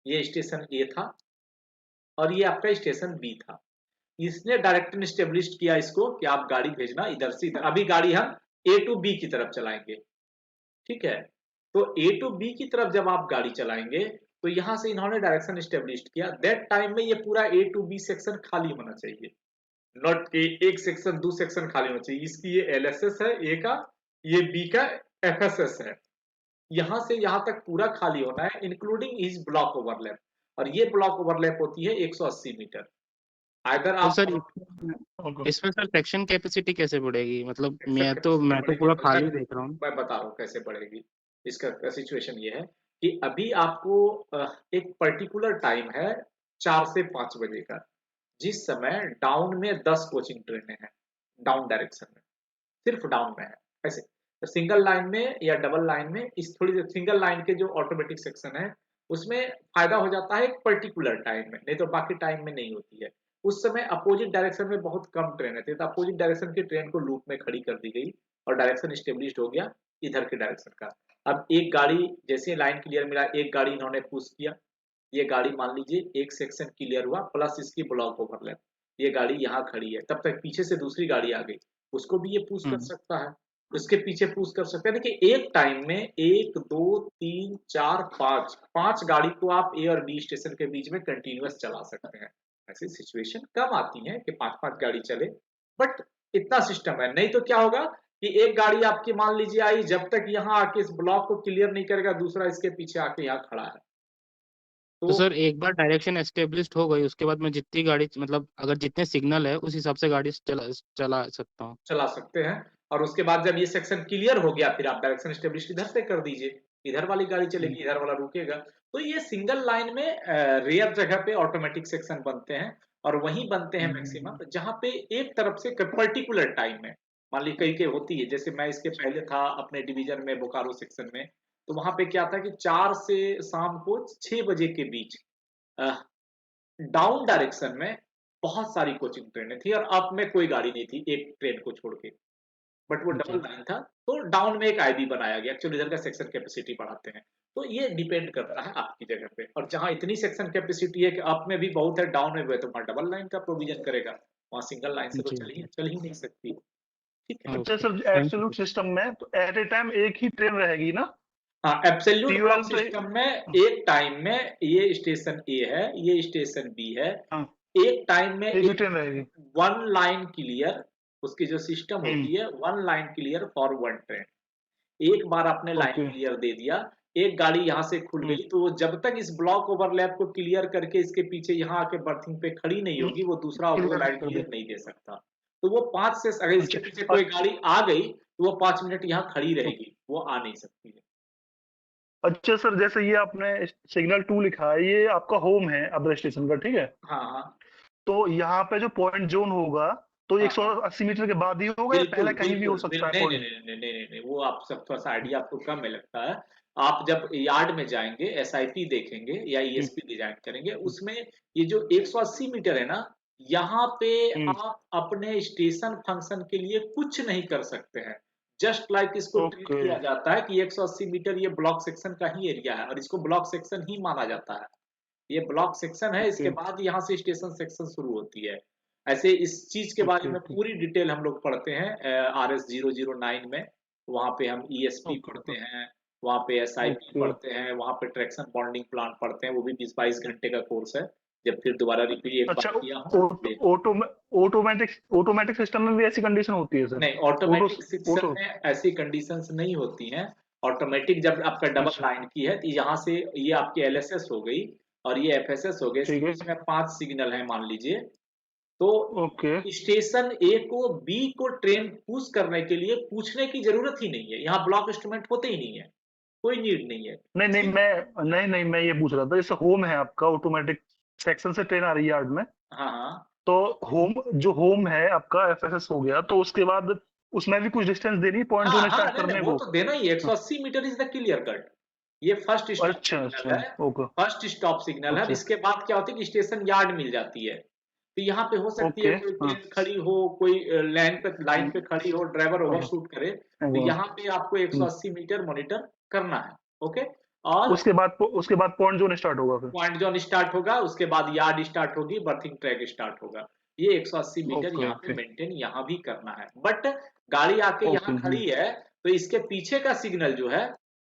Speaker 1: ये स्टेशन ए था, और ये आपका स्टेशन बी था। इसने डायरेक्टली स्टेब्लिश किया इसको कि आप गाड़ी भेजना इधर से इधर। अभी गाड़ी हम ए टू बी की तरफ चलाएंगे, ठीक है। तो ए टू बी की तरफ जब आप गाड़ी चलाएंगे, तो यहां से इन्होंने डायरेक्शन स्टेब्लिश किया। दैट टाइम में ये पूरा ए टू बी सेक्शन खाली होना चाहिए, नॉट कि एक सेक्शन दो सेक्शन खाली होना चाहिए। इसकी ये एलएसएस है ए का, ये बी का एफएसएस है। यहां से यहां तक पूरा खाली होना है, इंक्लूडिंग इज ब्लॉक ओवरलैप। और ये ब्लॉक ओवरलैप होती है 180 मीटर। अगर
Speaker 3: तो
Speaker 1: आप
Speaker 3: सर
Speaker 2: ओके।
Speaker 3: इसमें सर सेक्शन कैपेसिटी कैसे बढ़ेगी? मतलब
Speaker 1: एक्शन
Speaker 3: मैं
Speaker 1: कैपेसिटी
Speaker 3: तो
Speaker 1: बढ़ेगी,
Speaker 3: पूरा
Speaker 1: तो
Speaker 3: खाली देख रहा हूँ।
Speaker 1: मैं बता रहा हूँ कैसे बढ़ेगी। इसका सिचुएशन ये है कि अभी आपको एक पर्टिकुलर टाइम है 4 से 5 बजे का, जिस समय डाउन में 10 कोचिंग ट्रेनें हैं, डाउन डायरेक्शन में, सिर्फ डाउन में है। ऐसे तो सिंगल लाइन में या डबल लाइन में, इस थोड़ी सिंगल लाइन के जो ऑटोमेटिक सेक्शन है उसमें फायदा हो जाता है एक पर्टिकुलर टाइम में, नहीं तो बाकी टाइम में नहीं होती है। उस समय अपोजिट डायरेक्शन में बहुत कम ट्रेन थी, तो अपोजिट डायरेक्शन की ट्रेन को लूप में खड़ी कर दी गई और डायरेक्शन स्टेब्लिश हो गया इधर के डायरेक्शन का। अब एक गाड़ी जैसे लाइन क्लियर मिला, एक गाड़ी इन्होंने पुश किया, ये गाड़ी मान लीजिए एक सेक्शन क्लियर हुआ प्लस इसकी ब्लॉक ओवरलैप, ये गाड़ी यहाँ खड़ी है, तब तक पीछे से दूसरी गाड़ी आ गई, उसको भी ये पुश कर
Speaker 3: हम्म
Speaker 1: सकता है, उसके पीछे पुश कर सकते हैं। देखिए एक टाइम में एक दो तीन चार पांच, पांच गाड़ी को आप ए और बी स्टेशन के बीच में कंटिन्यूअस चला सकते हैं। ऐसी सिचुएशन कम आती है कि पांच पांच गाड़ी चले, बट इतना सिस्टम है। नहीं तो क्या होगा कि एक गाड़ी आपकी मान लीजिए आई, जब तक यहाँ आके इस ब्लॉक को क्लियर नहीं करेगा, दूसरा इसके पीछे आके यहाँ खड़ा है।
Speaker 3: तो
Speaker 1: तो
Speaker 3: सर एक बार डायरेक्शन एस्टेब्लिश्ड हो गई, उसके बाद मैं जितनी गाड़ी मतलब अगर जितने सिग्नल है उस हिसाब से गाड़ी चला सकता हूँ।
Speaker 1: चला सकते हैं, और उसके बाद जब ये सेक्शन क्लियर हो गया, फिर आप डायरेक्शन स्टेब्लिश इधर से कर दीजिए, इधर वाली गाड़ी चलेगी, इधर वाला रुकेगा। तो ये सिंगल लाइन में रेयर जगह पे ऑटोमेटिक सेक्शन बनते हैं, और वहीं बनते हैं मैक्सिमम जहां पे एक तरफ से पर्टिकुलर टाइम में, मान ली कई कई होती है। जैसे मैं इसके पहले था अपने डिवीजन में बोकारो सेक्शन में, तो वहां पे क्या था कि 4 से शाम को 6 बजे के बीच डाउन डायरेक्शन में बहुत सारी कोचिंग ट्रेनें थी, और अप में कोई गाड़ी नहीं थी एक ट्रेन को छोड़ के, बट वो डबल
Speaker 3: जी
Speaker 1: लाइन था। तो डाउन में एक आईबी बनाया गया, एक्चुअली इधर का सेक्शन कैपेसिटी बढ़ाते हैं। तो ये डिपेंड करता है आपकी जगह पे, और जहां इतनी सेक्शन कैपेसिटी है कि अप में भी बहुत है, डाउन में भी है, तो वहां डबल लाइन का प्रोविजन करेगा, वहां सिंगल लाइन से तो
Speaker 3: जी
Speaker 1: चल ही नहीं सकती। ठीक है।
Speaker 2: अच्छा
Speaker 3: okay
Speaker 2: sir,
Speaker 3: thank
Speaker 2: absolute
Speaker 3: you.
Speaker 2: System में तो एट ए टाइम एक ही ट्रेन रहेगी ना?
Speaker 1: हाँ, एब्सोल्यूट ब्लॉक
Speaker 2: 12 तो
Speaker 1: सिस्टम में एक टाइम में ये स्टेशन ए है, ये स्टेशन बी है,
Speaker 2: हाँ
Speaker 1: एक टाइम में
Speaker 2: एक ही
Speaker 1: एक
Speaker 2: ट्रेन रहेगी।
Speaker 1: वन लाइन क्लियर, उसकी जो सिस्टम
Speaker 2: हम्म।
Speaker 1: होती है one line clear for one train. एक बार आपने लाइन
Speaker 2: ओके।
Speaker 1: क्लियर दे दिया, एक गाड़ी यहाँ से खुल गई तो वो जब तक इस ब्लॉक ओवरलैप को क्लियर करके इसके पीछे यहाँ आके बर्थिंग पे खड़ी नहीं होगी, वो दूसरा
Speaker 2: क्लियर
Speaker 1: लाइन
Speaker 2: कर दे।
Speaker 1: क्लियर नहीं दे सकता। तो वो 5 से अगर इसके
Speaker 2: अच्छा
Speaker 1: पीछे कोई गाड़ी आ गई तो वो 5 मिनट यहाँ खड़ी
Speaker 2: तो
Speaker 1: रहेगी, वो आ नहीं सकती है।
Speaker 2: अच्छा सर, जैसे ये आपने सिग्नल 2 लिखा है, ये आपका होम है अदर स्टेशन का, ठीक है?
Speaker 1: हाँ, हाँ।
Speaker 2: तो यहाँ पे जो पॉइंट जोन होगा, तो
Speaker 1: हाँ, हाँ।
Speaker 2: 180 मीटर के बाद ही होगा या
Speaker 1: बिल्कुल,
Speaker 2: पहले कहीं भी हो
Speaker 1: बिल्कुल,
Speaker 2: सकता है
Speaker 1: नहीं, नहीं,
Speaker 2: पॉइंट?
Speaker 1: नहीं, नहीं, नहीं, नहीं, नहीं, वो आप सब थोड़ा-सा आइडिया आपको कम में लगता है। आप जब यार्ड में जाएँगे, एसआईपी देखेंगे या
Speaker 2: हम्म,
Speaker 1: ईएसपी डिज़ाइन करेंगे, उसमें ये जो 180 मीटर है ना, यहाँ पे
Speaker 2: हम्म,
Speaker 1: आप अपने स्टेशन फंक्शन के लिए कुछ नहीं कर सकते हैं। जस्ट लाइक इसको ट्रीट
Speaker 2: ओके
Speaker 1: किया जाता है कि 180 मीटर ये ब्लॉक सेक्शन का ही एरिया है और इसको ब्लॉक सेक्शन ही माना जाता है। ये ब्लॉक सेक्शन है, इसके
Speaker 2: ओके
Speaker 1: बाद यहाँ से स्टेशन सेक्शन शुरू होती है। ऐसे इस चीज़ के बारे
Speaker 2: ओके
Speaker 1: में
Speaker 2: ओके
Speaker 1: पूरी डिटेल हम लोग पढ़ते हैं आरएस 009 में। वहाँ पे हम ईएसपी
Speaker 2: ओके
Speaker 1: पढ़ते हैं, वहाँ पे एसआईपी
Speaker 2: ओके।
Speaker 1: पढ़ते हैं, वहाँ पे ट्रैक्शन बॉन्डिंग प्लान पढ़ते हैं, वो भी 20-22 घंटे का कोर्स है। जब फिर दोबारा रिपीट एक बार
Speaker 2: अच्छा,
Speaker 1: किया हूँ, देख
Speaker 2: ऑटोमेटिक ऑटोमेटिक सिस्टम में भी ऐसी कंडीशन होती है सर?
Speaker 1: नहीं,
Speaker 2: ऑटो
Speaker 1: ऑटोमेटिक सेक्शन
Speaker 2: ऑटो
Speaker 1: में ऐसी कंडीशंस नहीं होती हैं। ऑटोमेटिक जब आपका डबल
Speaker 2: अच्छा
Speaker 1: लाइन की है, तो यहाँ से ये आपकी एलएसएस हो गई और ये एफएसएस हो गए, इसके
Speaker 2: ठीक है।
Speaker 1: बीच में 5 सिग्नल हैं मान लीजिए। तो
Speaker 2: ओके
Speaker 1: स्टेशन ए को बी को ट्रेन पुश करने के लिए पूछने की जरूरत ही नहीं है, यहाँ ब्लॉक इंस्ट्रूमेंट होते ही नहीं है, कोई नीड नहीं है।
Speaker 2: नहीं नहीं
Speaker 1: सिर्फ
Speaker 2: मैं नहीं नहीं मैं ये पूछ रहा था, जैसे होम है आपका, ऑटोमेटिक सेक्शन से ट्रेन आ रही है यार्ड में,
Speaker 1: हाँ, हाँ।
Speaker 2: तो होम जो होम है आपका एफएसएस हो गया, तो उसके बाद उसमें भी कुछ डिस्टेंस देनी है पॉइंट
Speaker 1: हाँ,
Speaker 2: जोन
Speaker 1: हाँ,
Speaker 2: स्टार्ट
Speaker 1: नहीं, नहीं,
Speaker 2: करने
Speaker 1: वो
Speaker 2: को?
Speaker 1: तो देना ही है।
Speaker 2: हाँ,
Speaker 1: 180 metre is the clear cut. ये फर्स्ट स्टॉप
Speaker 2: अच्छा
Speaker 1: सिग्नल
Speaker 2: अच्छा
Speaker 1: है,
Speaker 2: ओके
Speaker 1: फर्स्ट स्टॉप सिग्नल है। अब
Speaker 2: अच्छा
Speaker 1: इसके बाद क्या होता है कि स्टेशन यार्ड मिल जाती है। तो यहाँ पे हो सकती है
Speaker 2: ओके
Speaker 1: कोई
Speaker 2: हाँ
Speaker 1: ट्रेन खड़ी हो, कोई लाइन पे खड़ी हो, ड्राइवर
Speaker 2: हाँ
Speaker 1: ओवरशूट करे, तो
Speaker 2: हाँ,
Speaker 1: यहाँ पे आपको
Speaker 2: हम्म।
Speaker 1: 180 मीटर मॉनिटर करना है। ओके। और
Speaker 2: उसके बाद पॉइंट जोन स्टार्ट होगा फिर?
Speaker 1: पॉइंट जोन स्टार्ट होगा, उसके बाद यार्ड स्टार्ट होगी, बर्थिंग ट्रैक स्टार्ट होगा। ये 180 मीटर
Speaker 2: ओके
Speaker 1: यहाँ पे
Speaker 2: ओके
Speaker 1: मेंटेन यहाँ भी करना है। बट गाड़ी आके
Speaker 2: ओके
Speaker 1: यहाँ खड़ी है तो इसके पीछे का सिग्नल जो है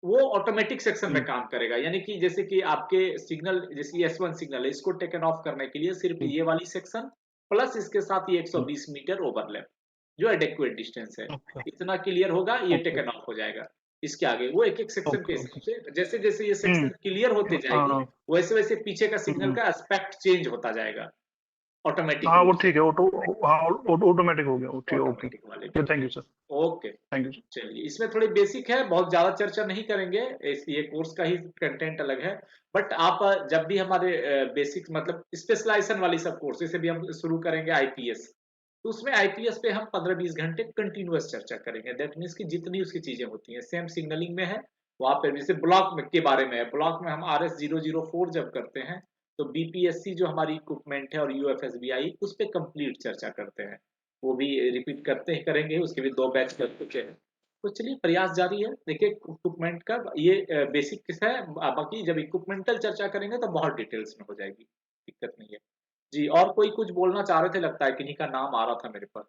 Speaker 1: वो ऑटोमेटिक सेक्शन में
Speaker 2: हम्म,
Speaker 1: काम करेगा। यानी कि जैसे कि आपके सिग्नल, जैसे S1 सिग्नल है, इसको टेकन ऑफ करने के लिए सिर्फ
Speaker 2: हम्म,
Speaker 1: ये वाली सेक्शन प्लस इसके साथ ये
Speaker 2: हम्म,
Speaker 1: 120 मीटर ओवरलैप जो एडेक्वेट डिस्टेंस है,
Speaker 2: ओके
Speaker 1: इतना क्लियर होगा, ये
Speaker 2: ओके
Speaker 1: टेकन ऑफ हो जाएगा। इसके आगे वो एक एक सेक्शन के
Speaker 2: ओके
Speaker 1: हिसाब
Speaker 2: ओके
Speaker 1: से जैसे जैसे ये सेक्शन
Speaker 2: हम्म
Speaker 1: क्लियर होते जाएगी,
Speaker 2: हाँ
Speaker 1: वैसे वैसे पीछे का सिग्नल
Speaker 2: हम्म,
Speaker 1: का एस्पेक्ट चेंज होता जाएगा ऑटोमेटिक
Speaker 2: हाँ वो
Speaker 1: रूप से।
Speaker 2: ठीक है, हाँ ऑटोमेटिक हो गया, ठीक है, ओके।
Speaker 1: ऑटोमेटिक वाले में।
Speaker 2: Thank you sir,
Speaker 1: okay.
Speaker 2: Thank you sir.
Speaker 1: चलिए, इसमें थोड़ी बेसिक है, बहुत ज्यादा चर्चा नहीं करेंगे, ये कोर्स का ही कंटेंट अलग है। बट आप जब भी हमारे बेसिक मतलब स्पेशलाइजेशन वाली सब कोर्सेज से भी हम शुरू करेंगे आईपीएस, तो उसमें आईपीएस पे हम 15-20 घंटे कंटिन्यूअस चर्चा करेंगे। दैट मीन्स कि जितनी उसकी चीजें होती हैं सेम सिग्नलिंग में है, वहां पर जैसे ब्लॉक में के बारे में है, ब्लॉक में हम RS 004 जब करते हैं तो बीपीएससी जो हमारी इक्विपमेंट है और यूएफएसबीआई उस पर कंप्लीट चर्चा करते हैं। वो भी रिपीट करते ही करेंगे, उसके भी 2 बैच कर चुके हैं। तो चलिए प्रयास जारी है। देखिए इक्विपमेंट का ये बेसिक किस है, बाकी जब इक्विपमेंटल चर्चा करेंगे तो बहुत डिटेल्स में हो जाएगी, दिक्कत नहीं है। जी, और कोई कुछ बोलना चाह रहे थे, लगता है किन्हीं का नाम आ रहा था मेरे पास,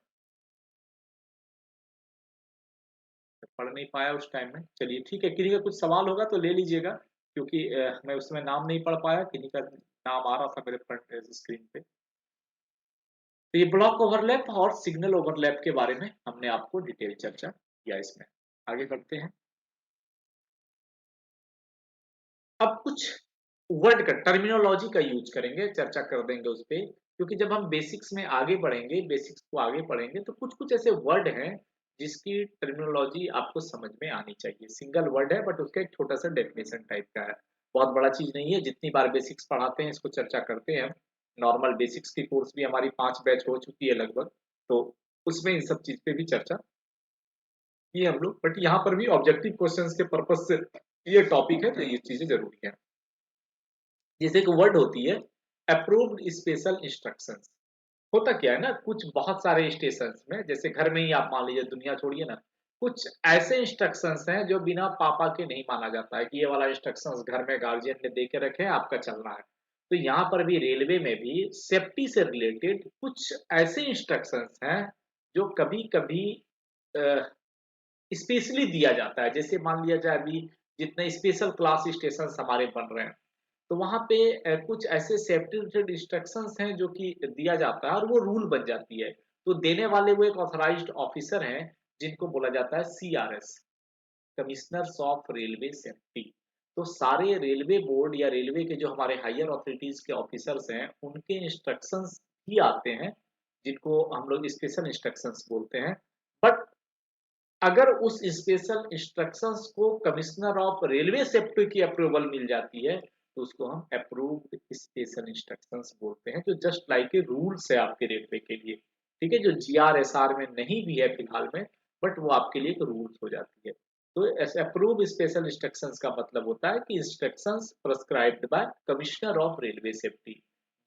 Speaker 1: पढ़ नहीं पाया उस टाइम में। चलिए ठीक है, किन्हीं का कुछ सवाल होगा तो ले लीजिएगा, क्योंकि मैं उसमें नाम नहीं पढ़ पाया, किन्हीं का नाम आ रहा था मेरे फ्रंट स्क्रीन पे। तो ये ब्लॉक ओवरलैप और सिग्नल ओवरलैप के बारे में हमने आपको डिटेल चर्चा किया। इसमें आगे बढ़ते हैं। अब कुछ वर्ड का टर्मिनोलॉजी का यूज करेंगे, चर्चा कर देंगे उस पे, क्योंकि जब हम बेसिक्स में आगे बढ़ेंगे, बेसिक्स को आगे पढ़ेंगे तो कुछ कुछ ऐसे वर्ड हैं जिसकी टर्मिनोलॉजी आपको समझ में आनी चाहिए। सिंगल वर्ड है बट उसका एक छोटा सा डेफिनेशन टाइप का है, बहुत बड़ा चीज नहीं है। जितनी बार बेसिक्स पढ़ाते हैं इसको चर्चा करते हैं हम। नॉर्मल बेसिक्स की कोर्स भी हमारी 5 बैच हो चुकी है लगभग, तो उसमें इन सब चीज पे भी चर्चा की हम लोग। बट यहाँ पर भी ऑब्जेक्टिव क्वेश्चंस के पर्पज से ये टॉपिक है तो ये चीजें जरूरी है। जैसे एक वर्ड होती है अप्रूव्ड स्पेशल इंस्ट्रक्शंस। होता क्या है ना, कुछ बहुत सारे स्टेशंस में, जैसे घर में ही आप मान लीजिए, दुनिया छोड़िए ना, कुछ ऐसे इंस्ट्रक्शंस हैं जो बिना पापा के नहीं माना जाता है कि ये वाला इंस्ट्रक्शंस घर में गार्जियन ने दे के रखे हैं, आपका चलना है। तो यहाँ पर भी रेलवे में भी सेफ्टी से रिलेटेड कुछ ऐसे इंस्ट्रक्शंस हैं जो कभी कभी स्पेशली दिया जाता है। जैसे मान लिया जाए अभी जितने स्पेशल क्लास स्टेशन हमारे बन रहे हैं, तो वहाँ पे कुछ ऐसे सेफ्टी रिलेटेड इंस्ट्रक्शंस हैं जो कि दिया जाता है और वो रूल बन जाती है। तो देने वाले वो एक ऑथराइज्ड ऑफिसर हैं जिनको बोला जाता है CRS, commissioners of railway safety. तो सारे रेलवे बोर्ड या रेलवे के जो हमारे हायर अथॉरिटीज के ऑफिसर्स हैं उनके इंस्ट्रक्शंस ही आते हैं, जिनको हम लोग स्पेशल इंस्ट्रक्शंस बोलते हैं। बट अगर उस स्पेशल इंस्ट्रक्शंस को कमिश्नर ऑफ रेलवे सेफ्टी की अप्रूवल मिल जाती है तो उसको हम अप्रूव्ड स्पेशल इंस्ट्रक्शंस बोलते हैं, जो जस्ट लाइक ए रूल्स है आपके रेलवे के लिए। ठीक है, जो जीआरएसआर में नहीं भी है फिलहाल में, बट वो आपके लिए एक रूल्स हो जाती है। तो ऐसे अप्रूव स्पेशल इंस्ट्रक्शंस का मतलब होता है कि instructions prescribed by commissioner of railway safety.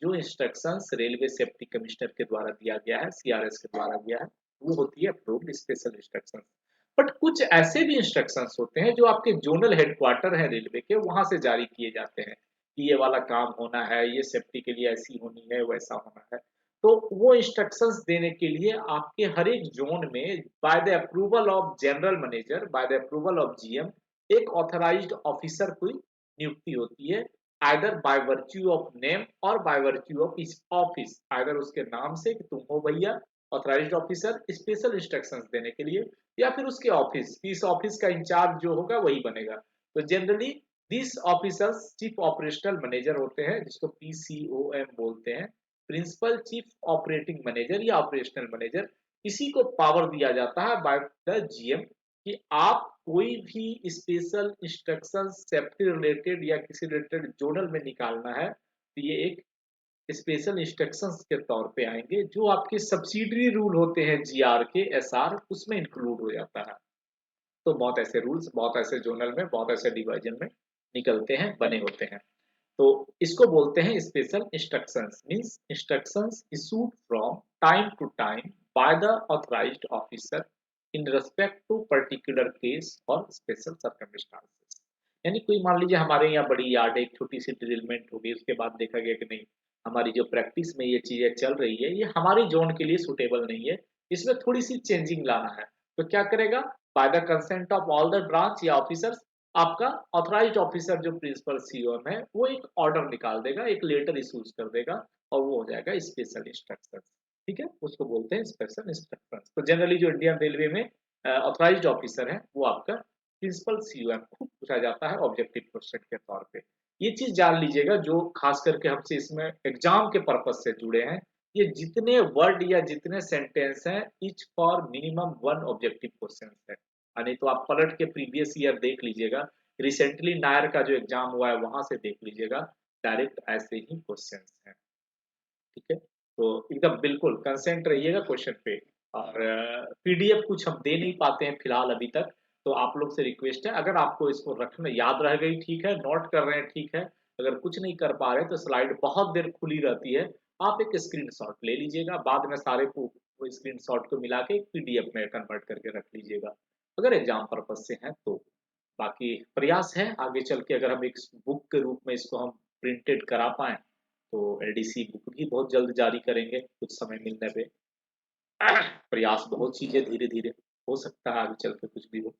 Speaker 1: जो इंस्ट्रक्शंस रेलवे सेफ्टी कमिश्नर के द्वारा दिया गया है, सीआरएस के द्वारा दिया है, वो होती है अप्रूव्ड स्पेशल इंस्ट्रक्शंस। बट कुछ ऐसे भी इंस्ट्रक्शंस होते हैं जो आपके जोनल हेडक्वार्टर है रेलवे के, वहां से जारी किए जाते हैं कि ये वाला काम होना है, ये सेफ्टी के लिए ऐसी होनी है, वैसा होना है। तो वो इंस्ट्रक्शंस देने के लिए आपके हर एक जोन में by the approval of general manager, by the approval of GM, एक ऑथराइज्ड ऑफिसर की नियुक्ति होती है, either by virtue of name और बाय वर्च्यू ऑफ इस ऑफिस, आइदर उसके नाम से कि तुम हो भैया ऑथराइज्ड ऑफिसर स्पेशल इंस्ट्रक्शंस देने के लिए, या फिर उसके ऑफिस, इस ऑफिस का इंचार्ज जो होगा वही बनेगा। तो generally this officers chief operational manager होते हैं, जिसको पीसीओएम बोलते हैं, प्रिंसिपल चीफ ऑपरेटिंग मैनेजर या ऑपरेशनल मैनेजर। इसी को पावर दिया जाता है बाय द जीएम कि आप कोई भी स्पेशल इंस्ट्रक्शन सेफ्टी रिलेटेड या किसी रिलेटेड जोनल में निकालना है तो ये एक स्पेशल इंस्ट्रक्शंस के तौर पे आएंगे, जो आपके सब्सिडरी रूल होते हैं जीआर के, एसआर, उसमें इंक्लूड हो जाता है। तो बहुत ऐसे रूल्स बहुत ऐसे जोनल में, बहुत ऐसे डिवीजन में निकलते हैं, बने होते हैं। तो इसको बोलते हैं special instructions, means instructions issued from time to time by the authorised officer in respect to particular case और स्पेशल सर्कमस्टांसेस। यानी कोई मान लीजिए हमारे यहाँ बड़ी यार्ड है, एक छोटी सी ड्रिलमेंट हो गई, उसके बाद देखा गया कि नहीं, हमारी जो प्रैक्टिस में ये चीजें चल रही है ये हमारे जोन के लिए सुटेबल नहीं है, इसमें थोड़ी सी चेंजिंग लाना है। तो क्या करेगा, by the consent of all the branch या ऑफिसर्स, आपका ऑथराइज्ड ऑफिसर जो प्रिंसिपल सीओएम है वो एक ऑर्डर निकाल देगा, एक लेटर इशूज कर देगा, और वो हो जाएगा स्पेशल इंस्ट्रक्शन। ठीक है, उसको बोलते हैं स्पेशल इंस्ट्रक्शन। तो जनरली जो इंडियन रेलवे में ऑथराइज्ड ऑफिसर है वो आपका प्रिंसिपल सीओएम खूब पूछा जाता है ऑब्जेक्टिव क्वेश्चन के तौर पे। ये चीज जान लीजिएगा, जो खास करके हमसे इसमें एग्जाम के पर्पज से जुड़े हैं, ये जितने वर्ड या जितने सेंटेंस हैं, each for minimum one objective question है। नहीं तो आप पलट के प्रीवियस ईयर देख लीजिएगा, रिसेंटली नायर का जो एग्जाम हुआ है वहां से देख लीजिएगा, डायरेक्ट ऐसे ही क्वेश्चन हैं। ठीक है, तो एकदम बिल्कुल कंसेंट रहिएगा क्वेश्चन पे। और पीडीएफ कुछ हम दे नहीं पाते हैं फिलहाल अभी तक, तो आप लोग से रिक्वेस्ट है, अगर आपको इसको रखना याद रह गई ठीक है, नोट कर रहे हैं ठीक है, अगर कुछ नहीं कर पा रहे तो स्लाइड बहुत देर खुली रहती है, आप एक स्क्रीनशॉट ले लीजिएगा, बाद में सारे को स्क्रीनशॉट को मिला के पीडीएफ में कन्वर्ट करके रख लीजिएगा अगर एग्जाम पर्पज से है तो। बाकी प्रयास है आगे चल के अगर हम एक बुक के रूप में इसको हम प्रिंटेड करा पाए तो एलडीसी बुक भी बहुत जल्द जारी करेंगे कुछ समय मिलने पे। प्रयास बहुत चीजें धीरे धीरे हो सकता है आगे चल के कुछ भी हो।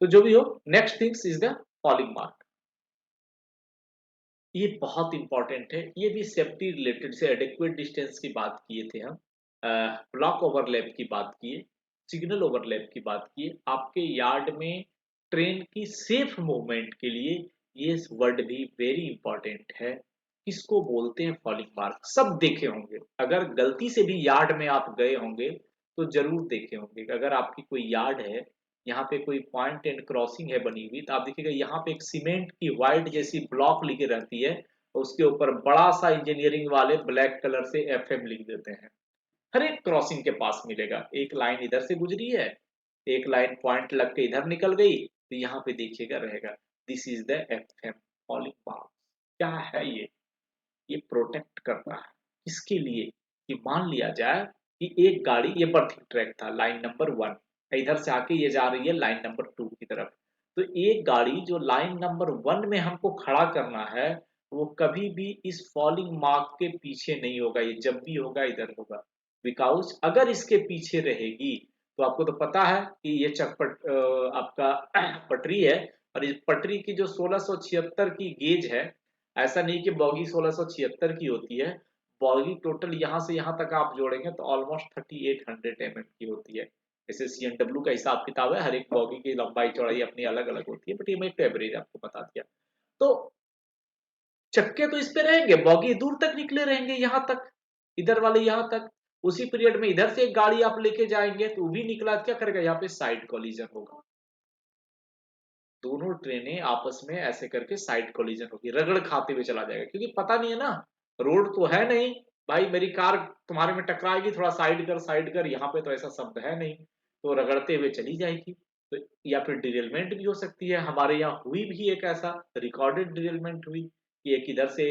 Speaker 1: तो जो भी हो, next things is the falling mark. ये बहुत इंपॉर्टेंट है, ये भी सेफ्टी रिलेटेड से एडेक्वेट डिस्टेंस की बात किए थे हम, ब्लॉक ओवरलैप की बात किए, सिग्नल ओवरलैप की बात किए, आपके यार्ड में ट्रेन की सेफ मूवमेंट के लिए ये वर्ड भी वेरी इंपॉर्टेंट है। किसको बोलते हैं फॉलिंग मार्क, सब देखे होंगे, अगर गलती से भी यार्ड में आप गए होंगे तो जरूर देखे होंगे। अगर आपकी कोई यार्ड है, यहाँ पे कोई पॉइंट एंड क्रॉसिंग है बनी हुई, तो आप देखिएगा यहाँ पे एक सीमेंट की व्हाइट जैसी ब्लॉक लिखी रहती है, उसके ऊपर बड़ा सा इंजीनियरिंग वाले ब्लैक कलर से एफएम लिख देते हैं। हर एक क्रॉसिंग के पास मिलेगा, एक लाइन इधर से गुजरी है, एक लाइन पॉइंट लग के इधर निकल गई, तो यहाँ पे देखिएगा रहेगा this is the FM falling mark. क्या है ये प्रोटेक्ट करता है किसके लिए, कि मान लिया जाए कि एक गाड़ी, ये बर्थिंग ट्रैक था लाइन नंबर 1, इधर से आके ये जा रही है लाइन नंबर 2 की तरफ, तो एक गाड़ी जो लाइन नंबर 1 में हमको खड़ा करना है वो कभी भी इस फॉलिंग मार्क के पीछे नहीं होगा, ये जब भी होगा इधर होगा। बिकॉज अगर इसके पीछे रहेगी तो आपको तो पता है कि ये चकपट आपका पटरी है, और इस पटरी की जो 1676 की गेज है, ऐसा नहीं कि बॉगी 1676 की होती है, बॉगी टोटल यहाँ से यहाँ तक आप जोड़ेंगे तो ऑलमोस्ट 3800 mm की होती है। जैसे CNW का हिसाब किताब है, हर एक बॉगी की लंबाई चौड़ाई अपनी अलग अलग होती है, बट ये मैं एक एवरेज आपको बता दिया। तो चक्के तो इस पे रहेंगे, बॉगी दूर तक निकले रहेंगे, यहाँ तक, इधर वाले यहाँ तक। उसी पीरियड में इधर से एक गाड़ी आप लेके जाएंगे तो भी निकला, क्या करेगा, यहाँ पे साइड कोलिजन होगा, दोनों ट्रेनें आपस में ऐसे करके साइड कोलिजन होगी, रगड़ खाते हुए चला जाएगा, क्योंकि पता नहीं है ना, रोड तो है नहीं भाई, मेरी कार तुम्हारे में टकराएगी, थोड़ा साइड कर, यहाँ पे तो ऐसा शब्द है नहीं, तो रगड़ते हुए चली जाएगी। तो या फिर डिरेलमेंट भी हो सकती है, हमारे यहाँ हुई भी एक ऐसा रिकॉर्डेड डिरेलमेंट हुई कि एक इधर से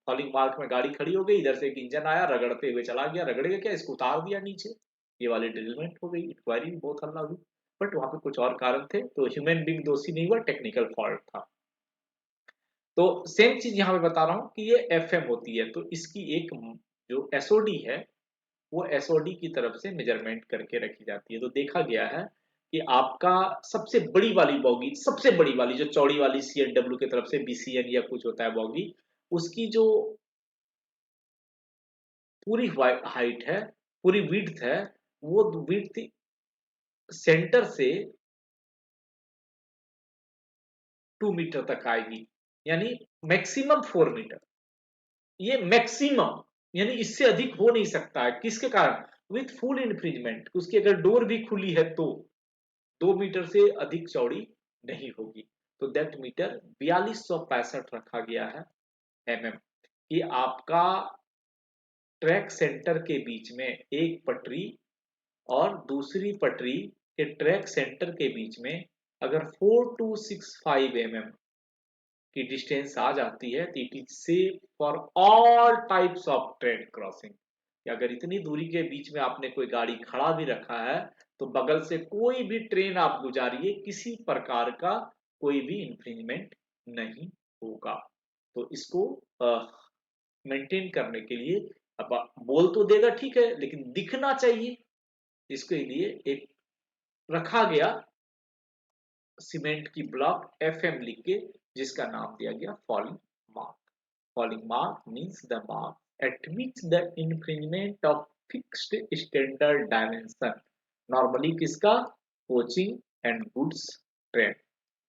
Speaker 1: फॉलिंग मार्क में गाड़ी खड़ी हो गई, इधर से एक इंजन आया, रगड़ते हुए चला गया, रगड़ेगा क्या, इसको उतार दिया नीचे, ये वाली डिरेलमेंट हो गई, इंक्वायरी भी बहुत हल्ला हुई, बट वहां पे कुछ और कारण थे, तो ह्यूमन बीइंग दोषी नहीं हुआ, टेक्निकल फॉल्ट था। तो सेम चीज यहाँ पे बता रहा हूँ कि ये एफएम होती है, तो इसकी एक जो एसओडी है, वो एसओडी की तरफ से मेजरमेंट करके रखी जाती है। तो देखा गया है कि आपका सबसे बड़ी वाली बॉगी, सबसे बड़ी वाली जो चौड़ी वाली CNW की तरफ से BCN या कुछ होता है बॉगी, उसकी जो पूरी हाइट है, पूरी विड्थ है, वो विड्थ सेंटर से 2 मीटर तक आएगी, यानी मैक्सिमम 4 मीटर, ये मैक्सिमम, यानी इससे अधिक हो नहीं सकता है। किसके कारण, विथ फुल इन्फ्रिंजमेंट, उसकी अगर डोर भी खुली है तो 2 मीटर से अधिक चौड़ी नहीं होगी। तो दैट मीटर 4265 रखा गया है mm, कि आपका ट्रैक सेंटर के बीच में एक पटरी और दूसरी पटरी के ट्रैक सेंटर के बीच में अगर 4265 mm की डिस्टेंस आ जाती है तो it is safe for all types of train crossing. अगर इतनी दूरी के बीच में आपने कोई गाड़ी खड़ा भी रखा है तो बगल से कोई भी ट्रेन आप गुजारिए, किसी प्रकार का कोई भी इंफ्रिंजमेंट नहीं होगा। तो इसको मेंटेन करने के लिए, अब बोल तो देगा ठीक है, लेकिन दिखना चाहिए, इसके लिए एक रखा गया सीमेंट की ब्लॉक FM लिख के, जिसका नाम दिया गया falling mark. Falling mark means the mark eight which the infringement of fixed standard dimension, normally किसका, कोचिंग एंड गुड्स ट्रेन,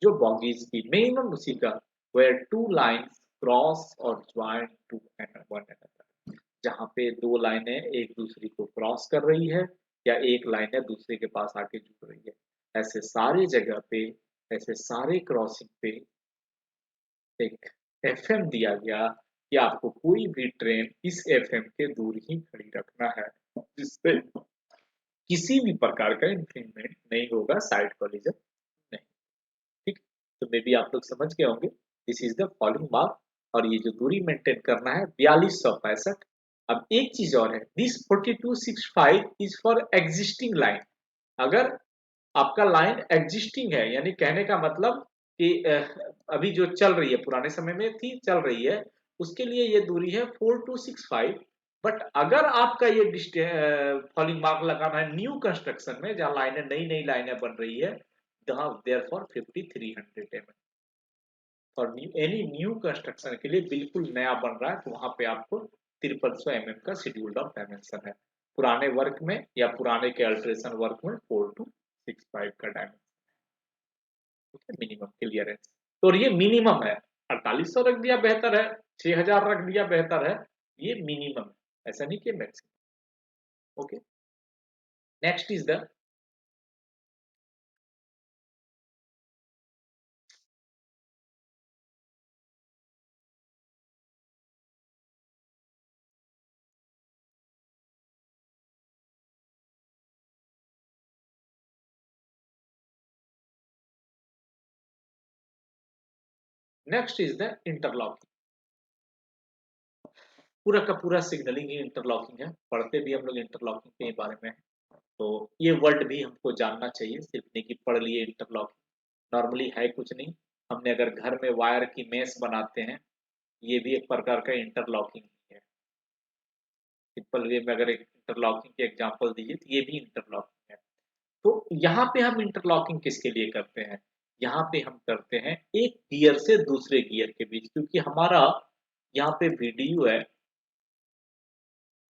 Speaker 1: जो बॉगीज की मिनिमम उसी का, वेयर टू लाइंस क्रॉस और ज्वाइन टू वन अनदर, जहां पे दो लाइनें एक दूसरे को क्रॉस कर रही है या एक लाइन है दूसरे के पास आके जुड़ रही है, ऐसे सारे जगह पे, ऐसे सारे क्रॉसिंग पे एक FM दिया गया कि आपको कोई भी ट्रेन इस FM के दूर ही खड़ी रखना है, जिससे किसी भी प्रकार का इंफ्रिंजमेंट नहीं होगा, साइड कोलिजन नहीं। ठीक, तो मे बी आप लोग समझ गए होंगे, this is the falling mark, और ये जो दूरी मेंटेन करना है 4265। अब एक चीज और है, this 4265 is for existing line. अगर आपका लाइन एग्जिस्टिंग है, यानी कहने का मतलब कि अभी जो चल रही है, पुराने समय में थी चल रही है, उसके लिए ये दूरी है 4265। बट अगर आपका ये फॉलिंग मार्क लगाना है न्यू कंस्ट्रक्शन में, जहां लाइनें नई नई लाइनें बन रही है, देयरफॉर 5300 mm, और एनी न्यू कंस्ट्रक्शन के लिए बिल्कुल नया बन रहा है तो वहां पे आपको 5300 mm का शेड्यूल्ड ऑफ डायमेंशन है। पुराने वर्क में या पुराने के अल्ट्रेशन वर्क में 4265 का डायमेंशन, मिनिमम क्लियरेंस। तो ये मिनिमम है, 4800 रख दिया बेहतर है, 6000 रख दिया बेहतर है, ये मिनिमम है, ऐसा नहीं कि maximum. Okay, next is the interlocking. पूरा का पूरा सिग्नलिंग ही इंटरलॉकिंग है, पढ़ते भी हम लोग इंटरलॉकिंग के बारे में, तो ये वर्ड भी हमको जानना चाहिए, सिर्फ नहीं कि पढ़ लिए इंटरलॉकिंग, नॉर्मली है कुछ नहीं। हमने अगर घर में वायर की मेश बनाते हैं, ये भी एक प्रकार का इंटरलॉकिंग है। सिंपल वे में अगर एक इंटरलॉकिंग के एग्जांपल दीजिए तो ये भी इंटरलॉकिंग है। तो यहाँ पे हम इंटरलॉकिंग किसके लिए करते हैं, यहाँ पे हम करते हैं एक गियर से दूसरे गियर के बीच, क्योंकि हमारा यहाँ पे वीडीयू है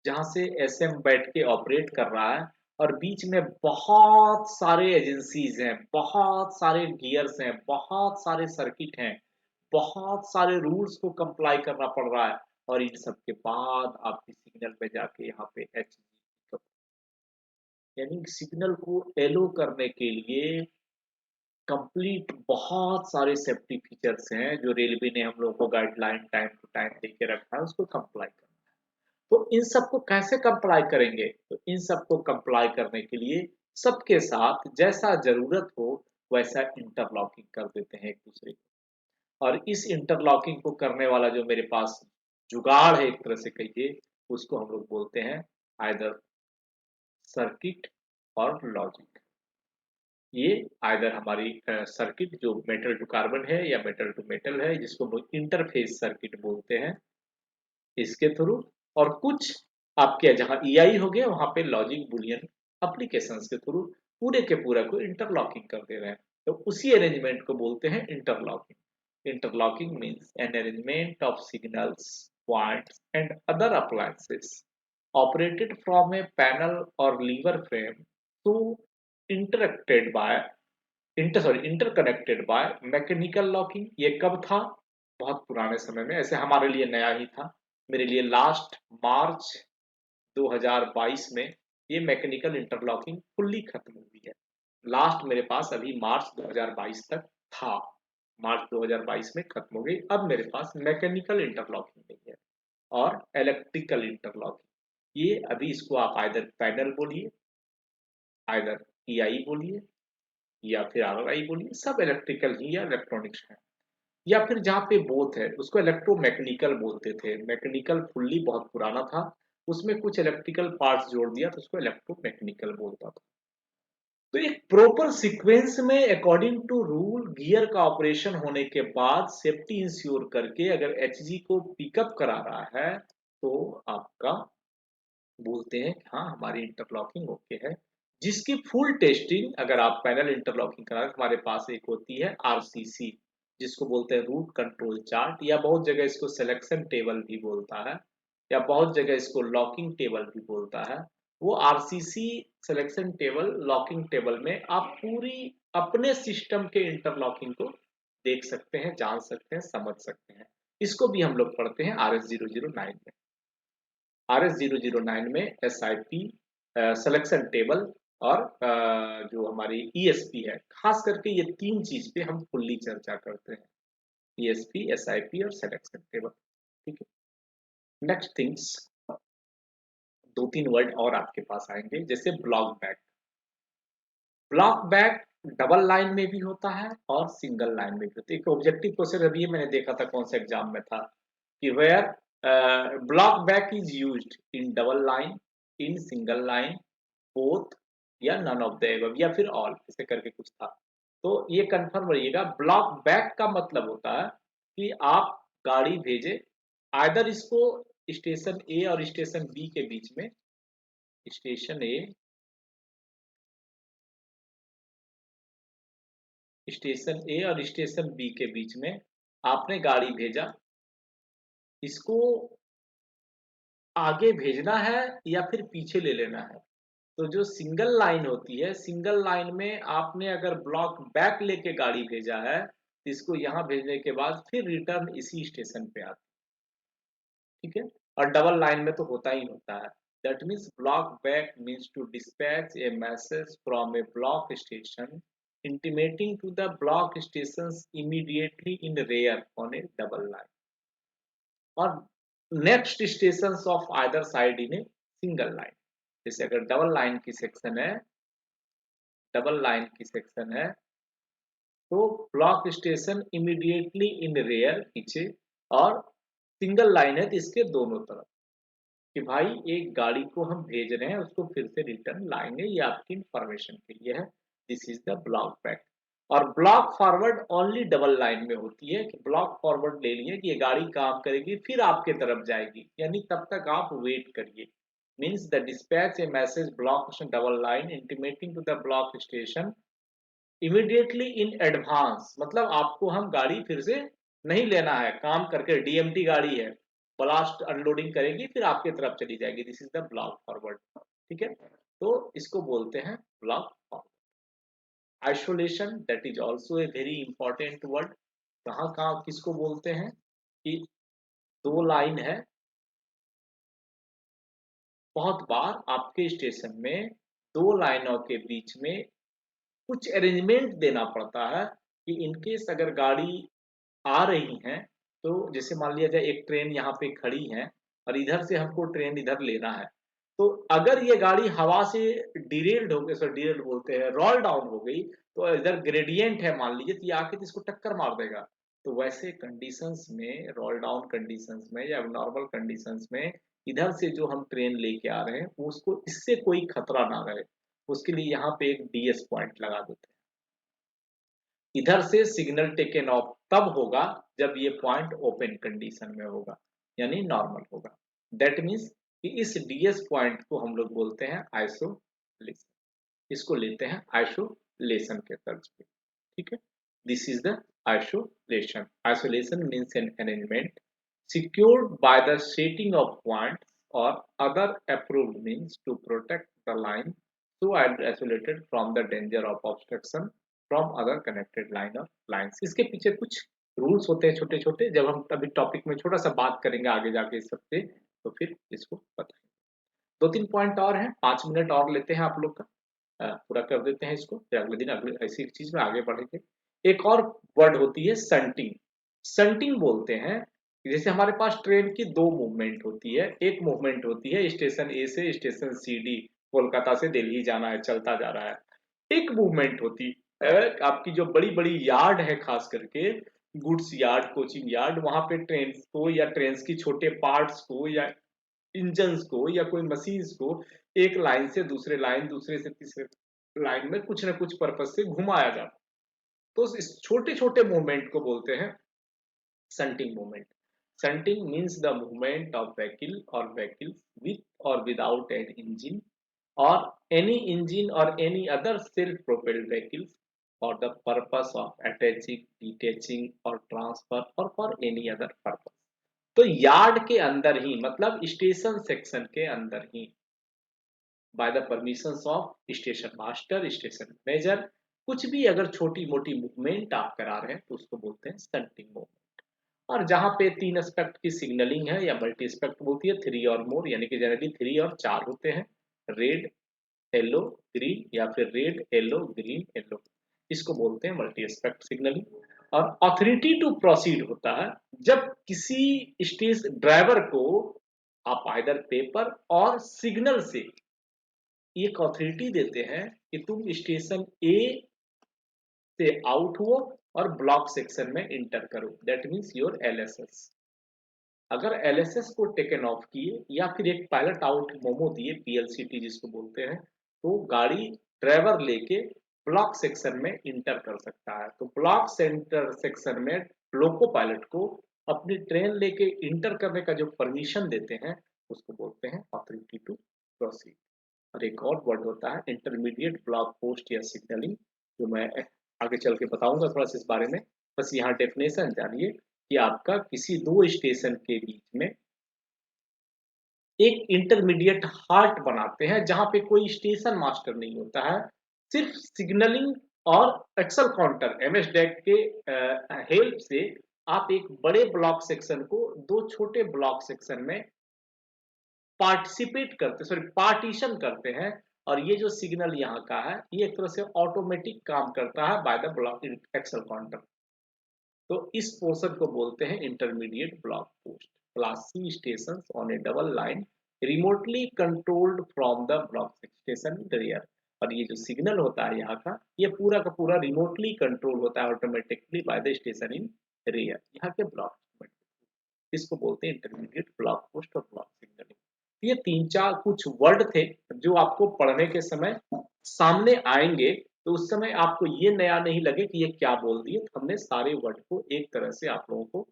Speaker 1: जहाँ से एसएम बैठ के ऑपरेट कर रहा है, और बीच में बहुत सारे एजेंसीज हैं, बहुत सारे गियर्स हैं, बहुत सारे सर्किट हैं, बहुत सारे रूल्स को कंप्लाई करना पड़ रहा है, और इन सब के बाद आपकी सिग्नल में जाके यहाँ पे एच, यानी सिग्नल को एलो करने के लिए कंप्लीट बहुत सारे सेफ्टी फीचर्स हैं जो रेलवे ने हम लोग को गाइडलाइन टाइम टू टाइम देके रखा है, उसको कंप्लाई करना है। तो इन सबको कैसे कंप्लाई करेंगे? तो इन सबको कंप्लाई करने के लिए सबके साथ जैसा जरूरत हो वैसा इंटरलॉकिंग कर देते हैं एक दूसरे को। और इस इंटरलॉकिंग को करने वाला जो मेरे पास जुगाड़ है, एक तरह से कहिए, उसको हम लोग बोलते हैं आइदर सर्किट और लॉजिक। ये आइदर हमारी सर्किट जो मेटल टू कार्बन है या मेटल टू मेटल है, जिसको हम लोग इंटरफेस सर्किट बोलते हैं, इसके थ्रू, और कुछ आपके जहां ईआई हो गया वहां पे लॉजिक बुलियन एप्लीकेशंस के थ्रू पूरे के पूरा को इंटरलॉकिंग कर दे रहे हैं। तो उसी अरेंजमेंट को बोलते हैं interlocking. Interlocking means an arrangement of signals, points and other appliances operated from a panel और lever frame to interconnected by mechanical locking. ये कब था? बहुत पुराने समय में, ऐसे हमारे लिए नया ही था। मेरे लिए लास्ट मार्च 2022 में ये मैकेनिकल इंटरलॉकिंग फुल्ली खत्म हुई है। लास्ट मेरे पास अभी मार्च 2022 तक था, मार्च 2022 में खत्म हो गई। अब मेरे पास मैकेनिकल इंटरलॉकिंग नहीं है और इलेक्ट्रिकल इंटरलॉकिंग। ये अभी इसको आप आइदर पैनल बोलिए, आइदर ईआई बोलिए, या फिर आरआरआई बोलिए, सब इलेक्ट्रिकल ही या इलेक्ट्रॉनिक्स है। या फिर जहाँ पे बोथ है उसको इलेक्ट्रोमैकेनिकल बोलते थे। मैकेनिकल फुल्ली बहुत पुराना था, उसमें कुछ इलेक्ट्रिकल पार्ट्स जोड़ दिया तो उसको इलेक्ट्रोमैकेनिकल बोलता था। तो एक प्रॉपर सीक्वेंस में अकॉर्डिंग टू रूल गियर का ऑपरेशन होने के बाद सेफ्टी इंश्योर करके अगर एचजी को पिकअप करा रहा है तो आपका बोलते हैं कि हाँ हमारी इंटरलॉकिंग ओके है। जिसकी फुल टेस्टिंग अगर आप पैनल इंटरलॉकिंग करा, हमारे पास एक होती है आरसीसी, जिसको बोलते हैं रूट कंट्रोल चार्ट, या बहुत जगह इसको सिलेक्शन टेबल भी बोलता है, या बहुत जगह इसको लॉकिंग टेबल भी बोलता है। वो RCC, selection table, locking table में आप पूरी अपने सिस्टम के इंटरलॉकिंग को देख सकते हैं, जान सकते हैं, समझ सकते हैं। इसको भी हम लोग पढ़ते हैं RS009 में। RS009 में SIP, सिलेक्शन टेबल, और जो हमारी ESP है, खास करके ये तीन चीज पे हम फुल्ली चर्चा करते हैं, ESP, SIP और सिलेक्शन टेबल। ठीक है, नेक्स्ट थिंग्स, दो तीन वर्ड और आपके पास आएंगे, जैसे block back. Block back double line में भी होता है और सिंगल लाइन में भी होता है। एक ऑब्जेक्टिव क्वेश्चन अभी मैंने देखा था, कौन सा एग्जाम में था, कि where block back is used in double line, in single line, both, या नन ऑफ द एबव, या फिर ऑल, ऐसे करके कुछ था। तो ये कंफर्म रहिएगा, ब्लॉक बैक का मतलब होता है कि आप गाड़ी भेजे, आइदर इसको स्टेशन ए और स्टेशन बी के बीच में, स्टेशन ए, स्टेशन ए और स्टेशन बी के बीच में आपने गाड़ी भेजा, इसको आगे भेजना है या फिर पीछे ले लेना है। तो जो सिंगल लाइन होती है, सिंगल लाइन में आपने अगर ब्लॉक बैक लेके गाड़ी भेजा है तो इसको यहाँ भेजने के बाद फिर रिटर्न इसी स्टेशन पे आती है। ठीक है, और डबल लाइन में तो होता ही होता है। That means block back means to dispatch a message from a block station intimating to the block stations immediately in rear on a double line और next station of either side in a single line. जैसे अगर double line की section है, double line की section है तो block station immediately in rear पीछे, और सिंगल लाइन है तो इसके दोनों तरफ, कि भाई एक गाड़ी को हम भेज रहे हैं उसको फिर से रिटर्न लाएंगे, ये आपकी इंफॉर्मेशन के लिए है। This is the block back. और block forward only double line में होती है, कि ब्लॉक फॉरवर्ड ले लिए कि ये गाड़ी काम करेगी फिर आपके तरफ जाएगी, यानी तब तक आप वेट करिए। Means the dispatch a message block double line intimating to the block station immediately in advance, मतलब आपको हम गाड़ी फिर से नहीं लेना है, काम करके डीएमटी गाड़ी है, ब्लास्ट अनलोडिंग करेगी फिर आपके तरफ चली जाएगी। This is the block forward. ठीक है, तो इसको बोलते हैं block forward. Isolation, that is also a very important word. कहाँ कहाँ किसको बोलते हैं कि दो लाइन है, बहुत बार आपके स्टेशन में दो लाइनों के बीच में कुछ अरेंजमेंट देना पड़ता है कि इनकेस अगर गाड़ी आ रही हैं, तो जैसे मान लिया जाए एक ट्रेन यहाँ पे खड़ी है और इधर से हमको ट्रेन इधर लेना है, तो अगर ये गाड़ी हवा से डिरेल्ड हो गई, सॉरी डिरेल्ड बोलते हैं, रोल डाउन हो गई, तो इधर ग्रेडियंट है मान लीजिए, तो ये आके तो इसको टक्कर मार देगा। तो वैसे कंडीशंस में, रोल डाउन कंडीशंस में या नॉर्मल कंडीशंस में, इधर से जो हम ट्रेन लेके आ रहे हैं उसको, इससे कोई खतरा ना रहे, उसके लिए यहाँ पे एक डीएस पॉइंट लगा देते हैं। इधर से सिग्नल टेकन ऑफ तब होगा जब ये पॉइंट ओपन कंडीशन में होगा, यानी नॉर्मल होगा। दैट मीन्स कि इस डीएस पॉइंट को हम लोग बोलते हैं आइसोलेशन, इसको लेते हैं आइसोलेशन के तर्ज पे। ठीक है, this is the isolation. Isolation means an arrangement secured by the setting of points or other approved means to protect the line so isolated from the danger of obstruction from other connected line of lines। इसके पीछे कुछ rules होते हैं छोटे छोटे, जब हम अभी टॉपिक में थोड़ा सा बात करेंगे आगे जाके इस सब पे, तो फिर इसको बताएंगे। दो तीन पॉइंट और हैं, 5 मिनट और लेते हैं आप लोग का, पूरा कर देते हैं इसको, फिर अगले दिन अगले ऐसी चीज में आगे बढ़ेंगे। एक और वर्ड होती है संटिंग। संटिंग बोलते हैं, जैसे हमारे पास ट्रेन की दो मूवमेंट होती है, एक मूवमेंट होती है स्टेशन ए से स्टेशन सी डी, कोलकाता से दिल्ली जाना है, चलता जा रहा है। एक मूवमेंट होती है आपकी जो बड़ी बड़ी यार्ड है, खास करके गुड्स यार्ड, कोचिंग यार्ड, वहां पे ट्रेन को या ट्रेन की छोटे पार्ट्स को या इंजन्स को या कोई मशीन्स को एक लाइन से दूसरे लाइन, दूसरे से तीसरे लाइन में कुछ ना कुछ पर्पज से घुमाया जाता, तो इस छोटे छोटे मूवमेंट को बोलते हैं shunting movement. Shunting means the movement of vehicle और व्हीकल्स विथ और without an engine or any engine or any other self-propelled vehicles for the purpose of attaching, detaching or transfer or for any other purpose। तो yard के अंदर ही, मतलब station section के अंदर ही, by the permissions of station master, station manager, कुछ भी अगर छोटी मोटी मूवमेंट आप करा रहे हैं तो उसको बोलते हैं स्टंटिंग मूवमेंट। और जहां पे 3 एस्पेक्ट की सिग्नलिंग है या मल्टी एस्पेक्ट बोलती है, 3 और मोर, यानी कि जनरली 3 और 4 होते हैं, रेड येलो ग्रीन या फिर रेड येलो ग्रीन येलो, इसको बोलते हैं मल्टी एस्पेक्ट सिग्नलिंग। और ऑथोरिटी टू प्रोसीड होता है जब किसी स्टेज ड्राइवर को आप आइदर पेपर और सिग्नल से एक ऑथोरिटी देते हैं कि तुम स्टेशन ए से आउट हो और ब्लॉक सेक्शन में इंटर करो, दैट मीन्स योर एलएसएस। अगर एलएसएस को टेकन ऑफ किए या फिर एक पायलट आउट मोमो दिए, पीएलसीटी जिसको बोलते हैं, तो गाड़ी ड्राइवर लेके ब्लॉक सेक्शन में इंटर कर सकता है। तो ब्लॉक सेंटर सेक्शन में लोको पायलट को अपनी ट्रेन लेके इंटर करने का जो परमिशन देते हैं उसको बोलते हैं ऑथोरिटी टू प्रोसीड। और एक और वर्ड होता है इंटरमीडिएट ब्लॉक पोस्ट या सिग्नलिंग, जो मैं आगे चल के बताऊंगा थोड़ा सा इस बारे में। बस यहाँ डेफिनेशन जानिए कि आपका किसी दो स्टेशन के बीच में एक इंटरमीडिएट हाल्ट बनाते हैं जहां पे कोई स्टेशन मास्टर नहीं होता है, सिर्फ सिग्नलिंग और एक्सल काउंटर एमएस डैक के हेल्प से आप एक बड़े ब्लॉक सेक्शन को दो छोटे ब्लॉक सेक्शन में पार्टीशन करते हैं। और ये जो सिग्नल यहाँ का है ये एक तरह से ऑटोमेटिक काम करता है by the block axle counter. तो इस पोर्शन को बोलते हैं intermediate block post. Class C station on a double line remotely controlled from the block station rear. और ये जो सिग्नल होता है यहाँ का, ये पूरा का पूरा रिमोटली कंट्रोल होता है automatically by the station in rear, यहाँ के ब्लॉक। इसको बोलते हैं इंटरमीडिएट ब्लॉक पोस्ट और ब्लॉक सिग्नलिंग। ये 3-4 कुछ वर्ड थे जो आपको पढ़ने के समय सामने आएंगे, तो उस समय आपको ये नया नहीं लगे कि ये क्या बोल दिए। हमने सारे वर्ड को एक तरह से आप लोगों को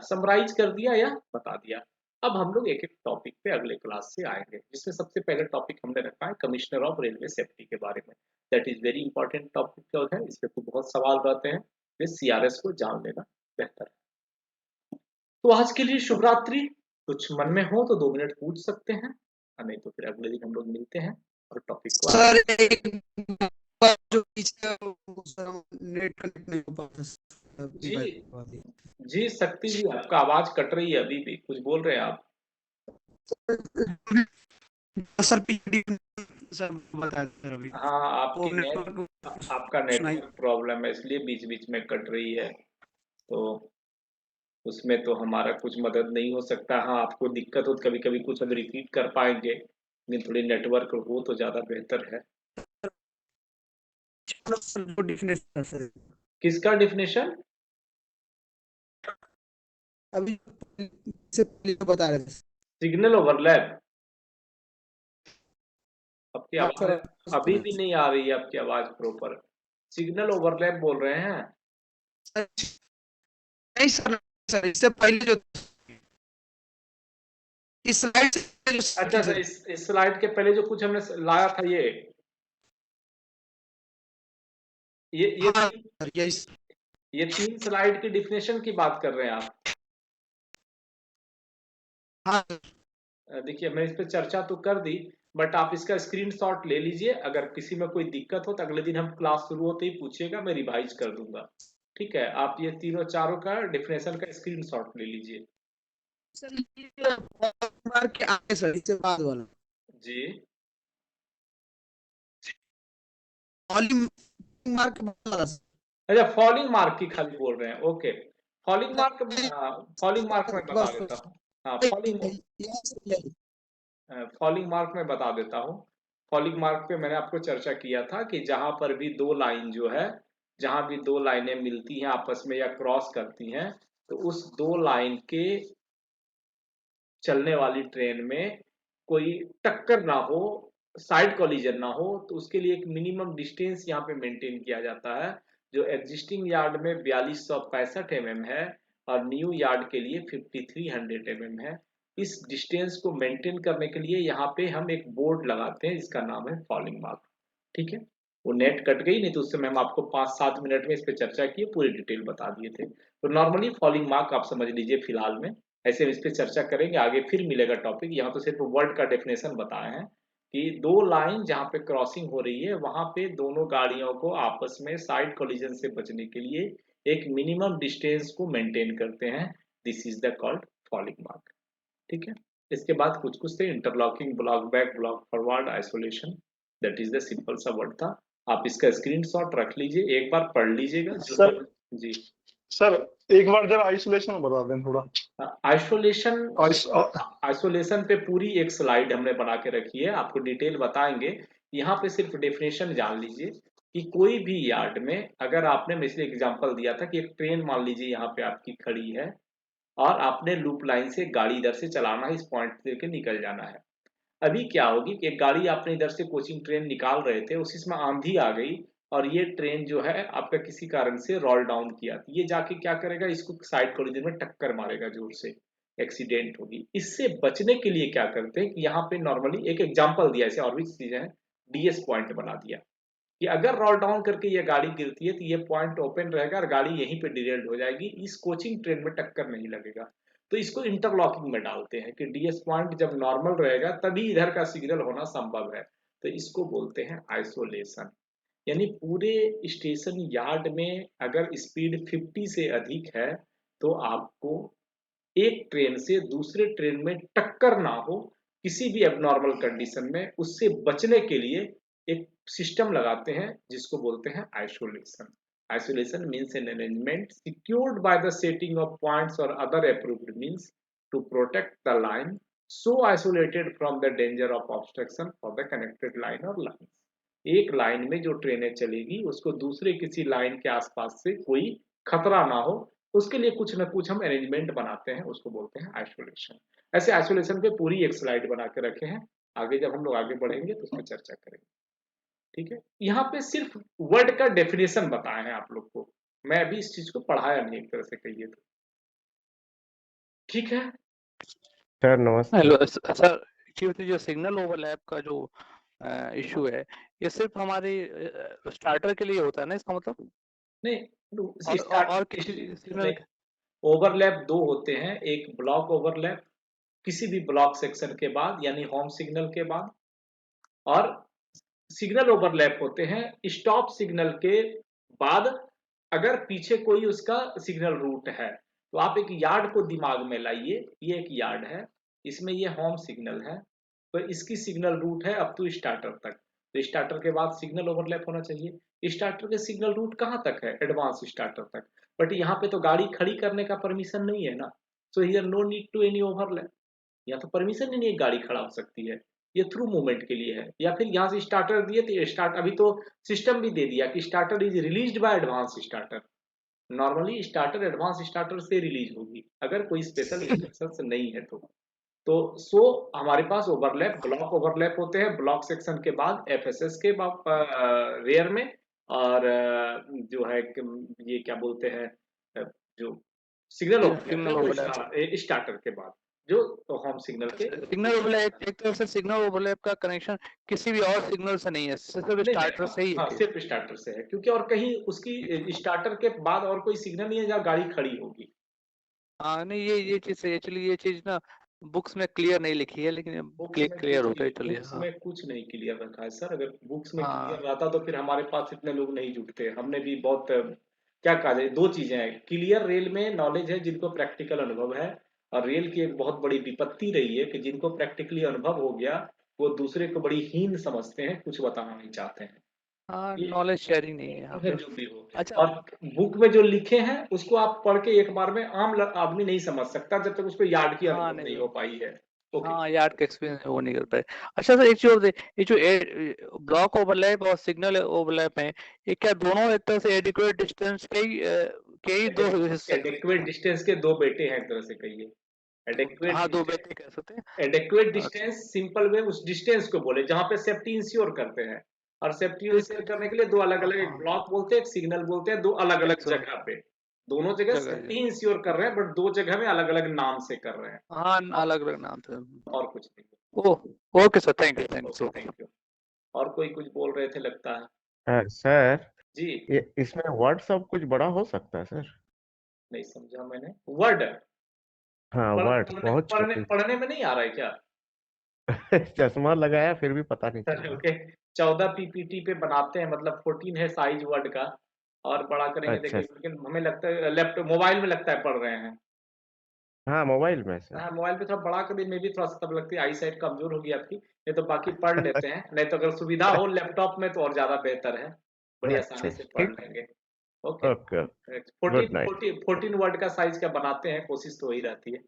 Speaker 1: समराइज कर दिया या बता दिया। अब हम लोग एक एक टॉपिक पे अगले क्लास से आएंगे, जिसमें सबसे पहले टॉपिक हमने रखा है कमिश्नर ऑफ रेलवे सेफ्टी के बारे में। That is very important topic जो है, इस पे तो बहुत सवाल रहते हैं, इस सीआरएस को जान लेना बेहतर है। तो आज के लिए शुभ रात्रि। कुछ मन में हो तो 2 मिनट पूछ सकते हैं, नहीं तो फिर अगले दिन हम लोग मिलते हैं और टॉपिक को
Speaker 4: सर एक बार जो पीछे है, वो सर नेट कनेक्ट नहीं हो पाता सर,
Speaker 1: जी जी शक्ति जी, आपका आवाज कट रही है, अभी भी कुछ बोल रहे हैं आप?
Speaker 4: सर पीडी सर बता सर अभी
Speaker 1: हाँ,
Speaker 4: वो नेटवर्क
Speaker 1: आपका नेटवर्क प्रॉब्लम है, इसलिए बीच बीच में कट रही है, तो उसमें तो हमारा कुछ मदद नहीं हो सकता। हाँ, आपको दिक्कत हो तो कभी कभी कुछ अगर रिपीट कर पाएंगे, लेकिन थोड़ी नेटवर्क हो तो ज्यादा बेहतर है।
Speaker 4: डेफिनेशन सर
Speaker 1: किसका डिफिनेशन?
Speaker 4: अभी से पहले बता रहे थे
Speaker 1: सिग्नल ओवरलैप। आपकी
Speaker 4: हाँ,
Speaker 1: आवाज अभी भी नहीं आ रही है, आपकी आवाज प्रॉपर। सिग्नल ओवरलैप बोल रहे हैं?
Speaker 4: नहीं सर, सर इससे पहले जो इस स्लाइड
Speaker 1: अच्छा सर, इस स्लाइड के पहले जो कुछ हमने लाया था, ये
Speaker 4: हाँ,
Speaker 1: ये 3 स्लाइड की डिफिनेशन की बात कर रहे हैं आप?
Speaker 4: हाँ
Speaker 1: देखिए, मैं इस पे चर्चा तो कर दी, बट आप इसका स्क्रीनशॉट ले लीजिए। अगर किसी में कोई दिक्कत हो तो अगले दिन हम क्लास शुरू होते ही पूछिएगा, मैं रिवाइज कर दूंगा। ठीक है, आप ये तीनों चारों का डेफिनेशन का स्क्रीनशॉट ले लीजिए।
Speaker 4: मार के आगे सर, इससे बाद वाला
Speaker 1: जी,
Speaker 4: फॉलिंग मार्क वाला
Speaker 1: अच्छा फॉलिंग मार्क की खाली बोल रहे हैं, ओके। फॉलिंग मार्क में बता देता हूँ। हाँ, फॉलिंग मार्क में बता देता हूँ। फॉलिंग मार्क पे मैंने आपको चर्चा किया था कि जहां पर भी दो लाइन जो है, जहां भी दो लाइनें मिलती हैं आपस में या क्रॉस करती हैं, तो उस दो लाइन के चलने वाली ट्रेन में कोई टक्कर ना हो, साइड कोलिजन ना हो, तो उसके लिए एक मिनिमम डिस्टेंस यहाँ पे मेंटेन किया जाता है, जो एग्जिस्टिंग यार्ड में 4265 mm है और न्यू यार्ड के लिए 5300 mm है। इस डिस्टेंस को मेंटेन करने के लिए यहाँ पे हम एक बोर्ड लगाते हैं जिसका नाम है फॉलिंग मार्क। ठीक है, वो नेट कट गई, नहीं तो उस समय हम आपको 5-7 मिनट में इस पे चर्चा की, पूरी डिटेल बता दिए थे। तो नॉर्मली फॉलिंग मार्क आप समझ लीजिए फिलहाल में, ऐसे इस पे चर्चा करेंगे आगे, फिर मिलेगा टॉपिक। यहाँ तो सिर्फ वर्ड का डेफिनेशन बताए हैं कि दो लाइन जहाँ पे क्रॉसिंग हो रही है, वहां पे दोनों गाड़ियों को आपस में साइड कोलिजन से बचने के लिए एक मिनिमम डिस्टेंस को मेंटेन करते हैं। This is the called fouling mark. ठीक है, इसके बाद कुछ कुछ थे, interlocking, block back, block forward, isolation. That is the simple सा वर्ड था। आप इसका स्क्रीनशॉट रख लीजिए, एक बार पढ़ लीजिएगा
Speaker 2: सर।
Speaker 1: जी
Speaker 2: सर एक बार जरा आइसोलेशन बता दें थोड़ा।
Speaker 1: आइसोलेशन पे पूरी एक स्लाइड हमने बना के रखी है, आपको डिटेल बताएंगे। यहाँ पे सिर्फ डेफिनेशन जान लीजिए कि कोई भी यार्ड में अगर आपने, मैं इसलिए एग्जांपल दिया था कि एक ट्रेन मान लीजिए यहाँ पे आपकी खड़ी है और आपने लूप लाइन से गाड़ी इधर से चलाना है, इस पॉइंट से के निकल जाना है। अभी क्या होगी कि एक गाड़ी आपने इधर से कोचिंग ट्रेन निकाल रहे थे, उसी में आंधी आ गई और ये ट्रेन जो है आपका किसी कारण से रोल डाउन किया, तो ये जाके क्या करेगा, इसको साइड कोलिजन में टक्कर मारेगा, जोर से एक्सीडेंट होगी। इससे बचने के लिए क्या करते हैं कि यहाँ पे नॉर्मली एक एग्जांपल दिया, ऐसे और भी चीजें हैं, डीएस पॉइंट बना दिया कि अगर रोल डाउन करके ये गाड़ी गिरती है तो ये पॉइंट ओपन रहेगा और गाड़ी यहीं पे डिरेल्ड हो जाएगी, इस कोचिंग ट्रेन में टक्कर नहीं लगेगा। तो इसको इंटरलॉकिंग में डालते हैं कि डीएस पॉइंट जब नॉर्मल रहेगा तभी इधर का सिग्नल होना संभव है, तो इसको बोलते हैं आइसोलेशन। यानी पूरे स्टेशन यार्ड में अगर स्पीड 50 से अधिक है तो आपको एक ट्रेन से दूसरे ट्रेन में टक्कर ना हो, किसी भी एबनॉर्मल कंडीशन में उससे बचने के लिए एक सिस्टम लगाते हैं जिसको बोलते हैं isolation. Isolation means an arrangement secured by the setting of points or other approved means to protect the line so isolated from the danger of obstruction for the connected line or lines। एक line में जो ट्रेनें चलेगी उसको दूसरे किसी line के आसपास से कोई खतरा ना हो, उसके लिए कुछ ना कुछ हम अरेंजमेंट बनाते हैं, उसको बोलते हैं आइसोलेशन। ऐसे आइसोलेशन पे पूरी एक स्लाइड बना के रखे हैं, आगे जब हम लोग आगे बढ़ेंगे तो उस पर चर्चा करेंगे। ठीक है, यहाँ पे सिर्फ वर्ड का डेफिनेशन बताए हैं आप लोग को, मैं अभी इस चीज को पढ़ाया नहीं एक तरह से कहिए तो। ठीक है,
Speaker 5: सर नमस्ते।
Speaker 6: हेलो सर, एक्चुअली जो सिग्नल ओवरलैप का जो इशू है, ये सिर्फ हमारे स्टार्टर के लिए होता है ना, इसका मतलब?
Speaker 1: नहीं,
Speaker 6: और किसी सिग्नल
Speaker 1: ओवरलैप दो होते हैं, एक ब्लॉक ओवरलैप किसी भी ब्लॉक सेक्शन के बाद यानी होम सिग्नल के बाद, और सिग्नल ओवरलैप होते हैं स्टॉप सिग्नल के बाद अगर पीछे कोई उसका सिग्नल रूट है। तो आप एक यार्ड को दिमाग में लाइए, ये एक यार्ड है, इसमें ये होम सिग्नल है, तो इसकी सिग्नल रूट है अप टू स्टार्टर तक, तो स्टार्टर के बाद सिग्नल ओवरलैप होना चाहिए। स्टार्टर के सिग्नल रूट कहाँ तक है? एडवांस स्टार्टर तक। बट यहाँ पे तो गाड़ी खड़ी करने का परमिशन नहीं है ना, so here no need to any overlap. या तो परमिशन ही नहीं, एक गाड़ी खड़ा हो सकती है, ये थ्रू मूवमेंट के लिए है। या फिर यहाँ से स्टार्टर दिए तो स्टार्ट, अभी तो सिस्टम भी दे दिया कि starter is released by advance starter. Normally starter advance starter से रिलीज होगी अगर कोई स्पेशल इंस्ट्रक्शंस नहीं है तो सो हमारे पास ओवरलैप, ब्लॉक ओवरलैप होते हैं ब्लॉक सेक्शन के बाद एफएसएस के रेयर में, और जो है ये क्या बोलते हैं, जो सिग्नल ओवरलैप स्टार्टर के बाद, जो होम सिग्नल के
Speaker 6: सिग्नल ओवरलैप, एक तरह से सिग्नल ओवरलैप का कनेक्शन किसी भी और सिग्नल से नहीं है, सिर्फ स्टार्टर से ही है।
Speaker 1: हाँ, सिर्फ स्टार्टर से है, क्योंकि और कहीं उसकी स्टार्टर के बाद और कोई सिग्नल नहीं है जहाँ गाड़ी खड़ी होगी।
Speaker 6: हाँ नहीं, ये चीज एक्चुअली, ये चीज ना बुक्स में क्लियर नहीं लिखी है, लेकिन क्लियर होता है चलिए।
Speaker 1: बुक्स में कुछ नहीं क्लियर रखा है सर, अगर बुक्स में
Speaker 6: हाँ।
Speaker 1: क्लियर रहता तो फिर हमारे पास इतने लोग नहीं जुटते। हमने भी बहुत क्या कहा जाए, दो चीजें हैं, क्लियर रेल में नॉलेज है जिनको प्रैक्टिकल अनुभव है, और रेल की एक बहुत बड़ी विपत्ति रही है कि जिनको प्रैक्टिकली अनुभव हो गया वो दूसरे को बड़ी हीन समझते हैं, कुछ बताना नहीं चाहते हैं।
Speaker 6: हाँ, नॉलेज शेयरिंग नहीं है यहाँ पे।
Speaker 1: जो भी हो।
Speaker 6: अच्छा,
Speaker 1: और बुक में जो लिखे हैं उसको आप पढ़ के एक बार में आम आदमी नहीं समझ सकता जब तक उसको याद की अनुभव नहीं हो पाई है।
Speaker 6: हाँ, यार्ड का एक्सपीरियंस वो नहीं कर पाए। अच्छा सर, एक चीज और, ये जो ब्लॉक ओवरलैप और सिग्नल ओवरलैप है, ये क्या दोनों एक तरह से एडिक्वेट डिस्टेंस के ही दो हिस्से?
Speaker 1: एडिक्वेट डिस्टेंस के दो बेटे हैं एक तरह से कहिए।
Speaker 6: हाँ, दो बेटे कह सकते हैं।
Speaker 1: एडिक्वेट डिस्टेंस सिंपल वे उस डिस्टेंस को बोले जहां पे सेफ्टी इंश्योर करते हैं, और सेफ्टी इंश्योर करने के लिए दो अलग अलग, एक ब्लॉक बोलते हैं एक सिग्नल बोलते हैं, दो अलग अलग जगह पे, दोनों जगह सेफ्टी इंश्योर कर रहे हैं बट दो जगह में अलग अलग नाम से कर रहे हैं।
Speaker 6: हाँ, अलग अलग नाम से,
Speaker 1: और कुछ नहीं।
Speaker 6: Okay sir, thank you.
Speaker 1: और कोई कुछ बोल रहे थे लगता है।
Speaker 5: सर
Speaker 1: जी,
Speaker 5: इसमें वर्ड सब कुछ बड़ा हो सकता है सर?
Speaker 1: नहीं समझा मैंने। वर्ड?
Speaker 5: हाँ, वर्ड बहुत छोटे।
Speaker 1: पढ़ने में नहीं आ रहा है क्या?
Speaker 5: चश्मा लगाया फिर भी पता नहीं चल रहा।
Speaker 1: ओके, 14 पीपीटी पे बनाते हैं, मतलब 14 है साइज वर्ड का, और बड़ा करेंगे
Speaker 5: अच्छा।
Speaker 1: देखेंगे, लेकिन हमें लगता है लैपटॉप मोबाइल में लगता है पढ़ रहे हैं।
Speaker 5: हाँ, मोबाइल में सर।
Speaker 1: हाँ, मोबाइल पे थोड़ा बड़ा कर दी, में भी थोड़ा सा तब लगती है आई साइट कमजोर होगी आपकी, नहीं तो बाकी पढ़ लेते हैं, नहीं तो अगर सुविधा हो लैपटॉप में तो और ज्यादा बेहतर है, बड़ी आसानी से पढ़ लेंगे। ओके, 14 वर्ड का साइज का बनाते हैं, कोशिश तो वही रहती है।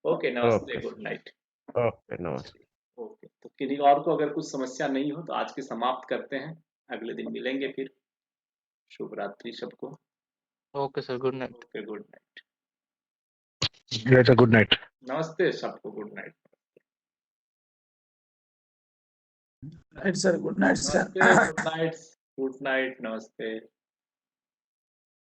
Speaker 1: ओके, नमस्ते, गुड नाइट।
Speaker 5: ओके, नमस्ते।
Speaker 1: ओके, तो किसी और को अगर कुछ समस्या नहीं हो तो आज की समाप्त करते हैं, अगले दिन मिलेंगे फिर। शुभ रात्रि सबको।
Speaker 3: Okay sir, good night.
Speaker 1: Okay, good night.
Speaker 2: Good night.
Speaker 1: नमस्ते सबको, good night.
Speaker 4: Sir, good night sir.
Speaker 1: Good night, good night, नमस्ते।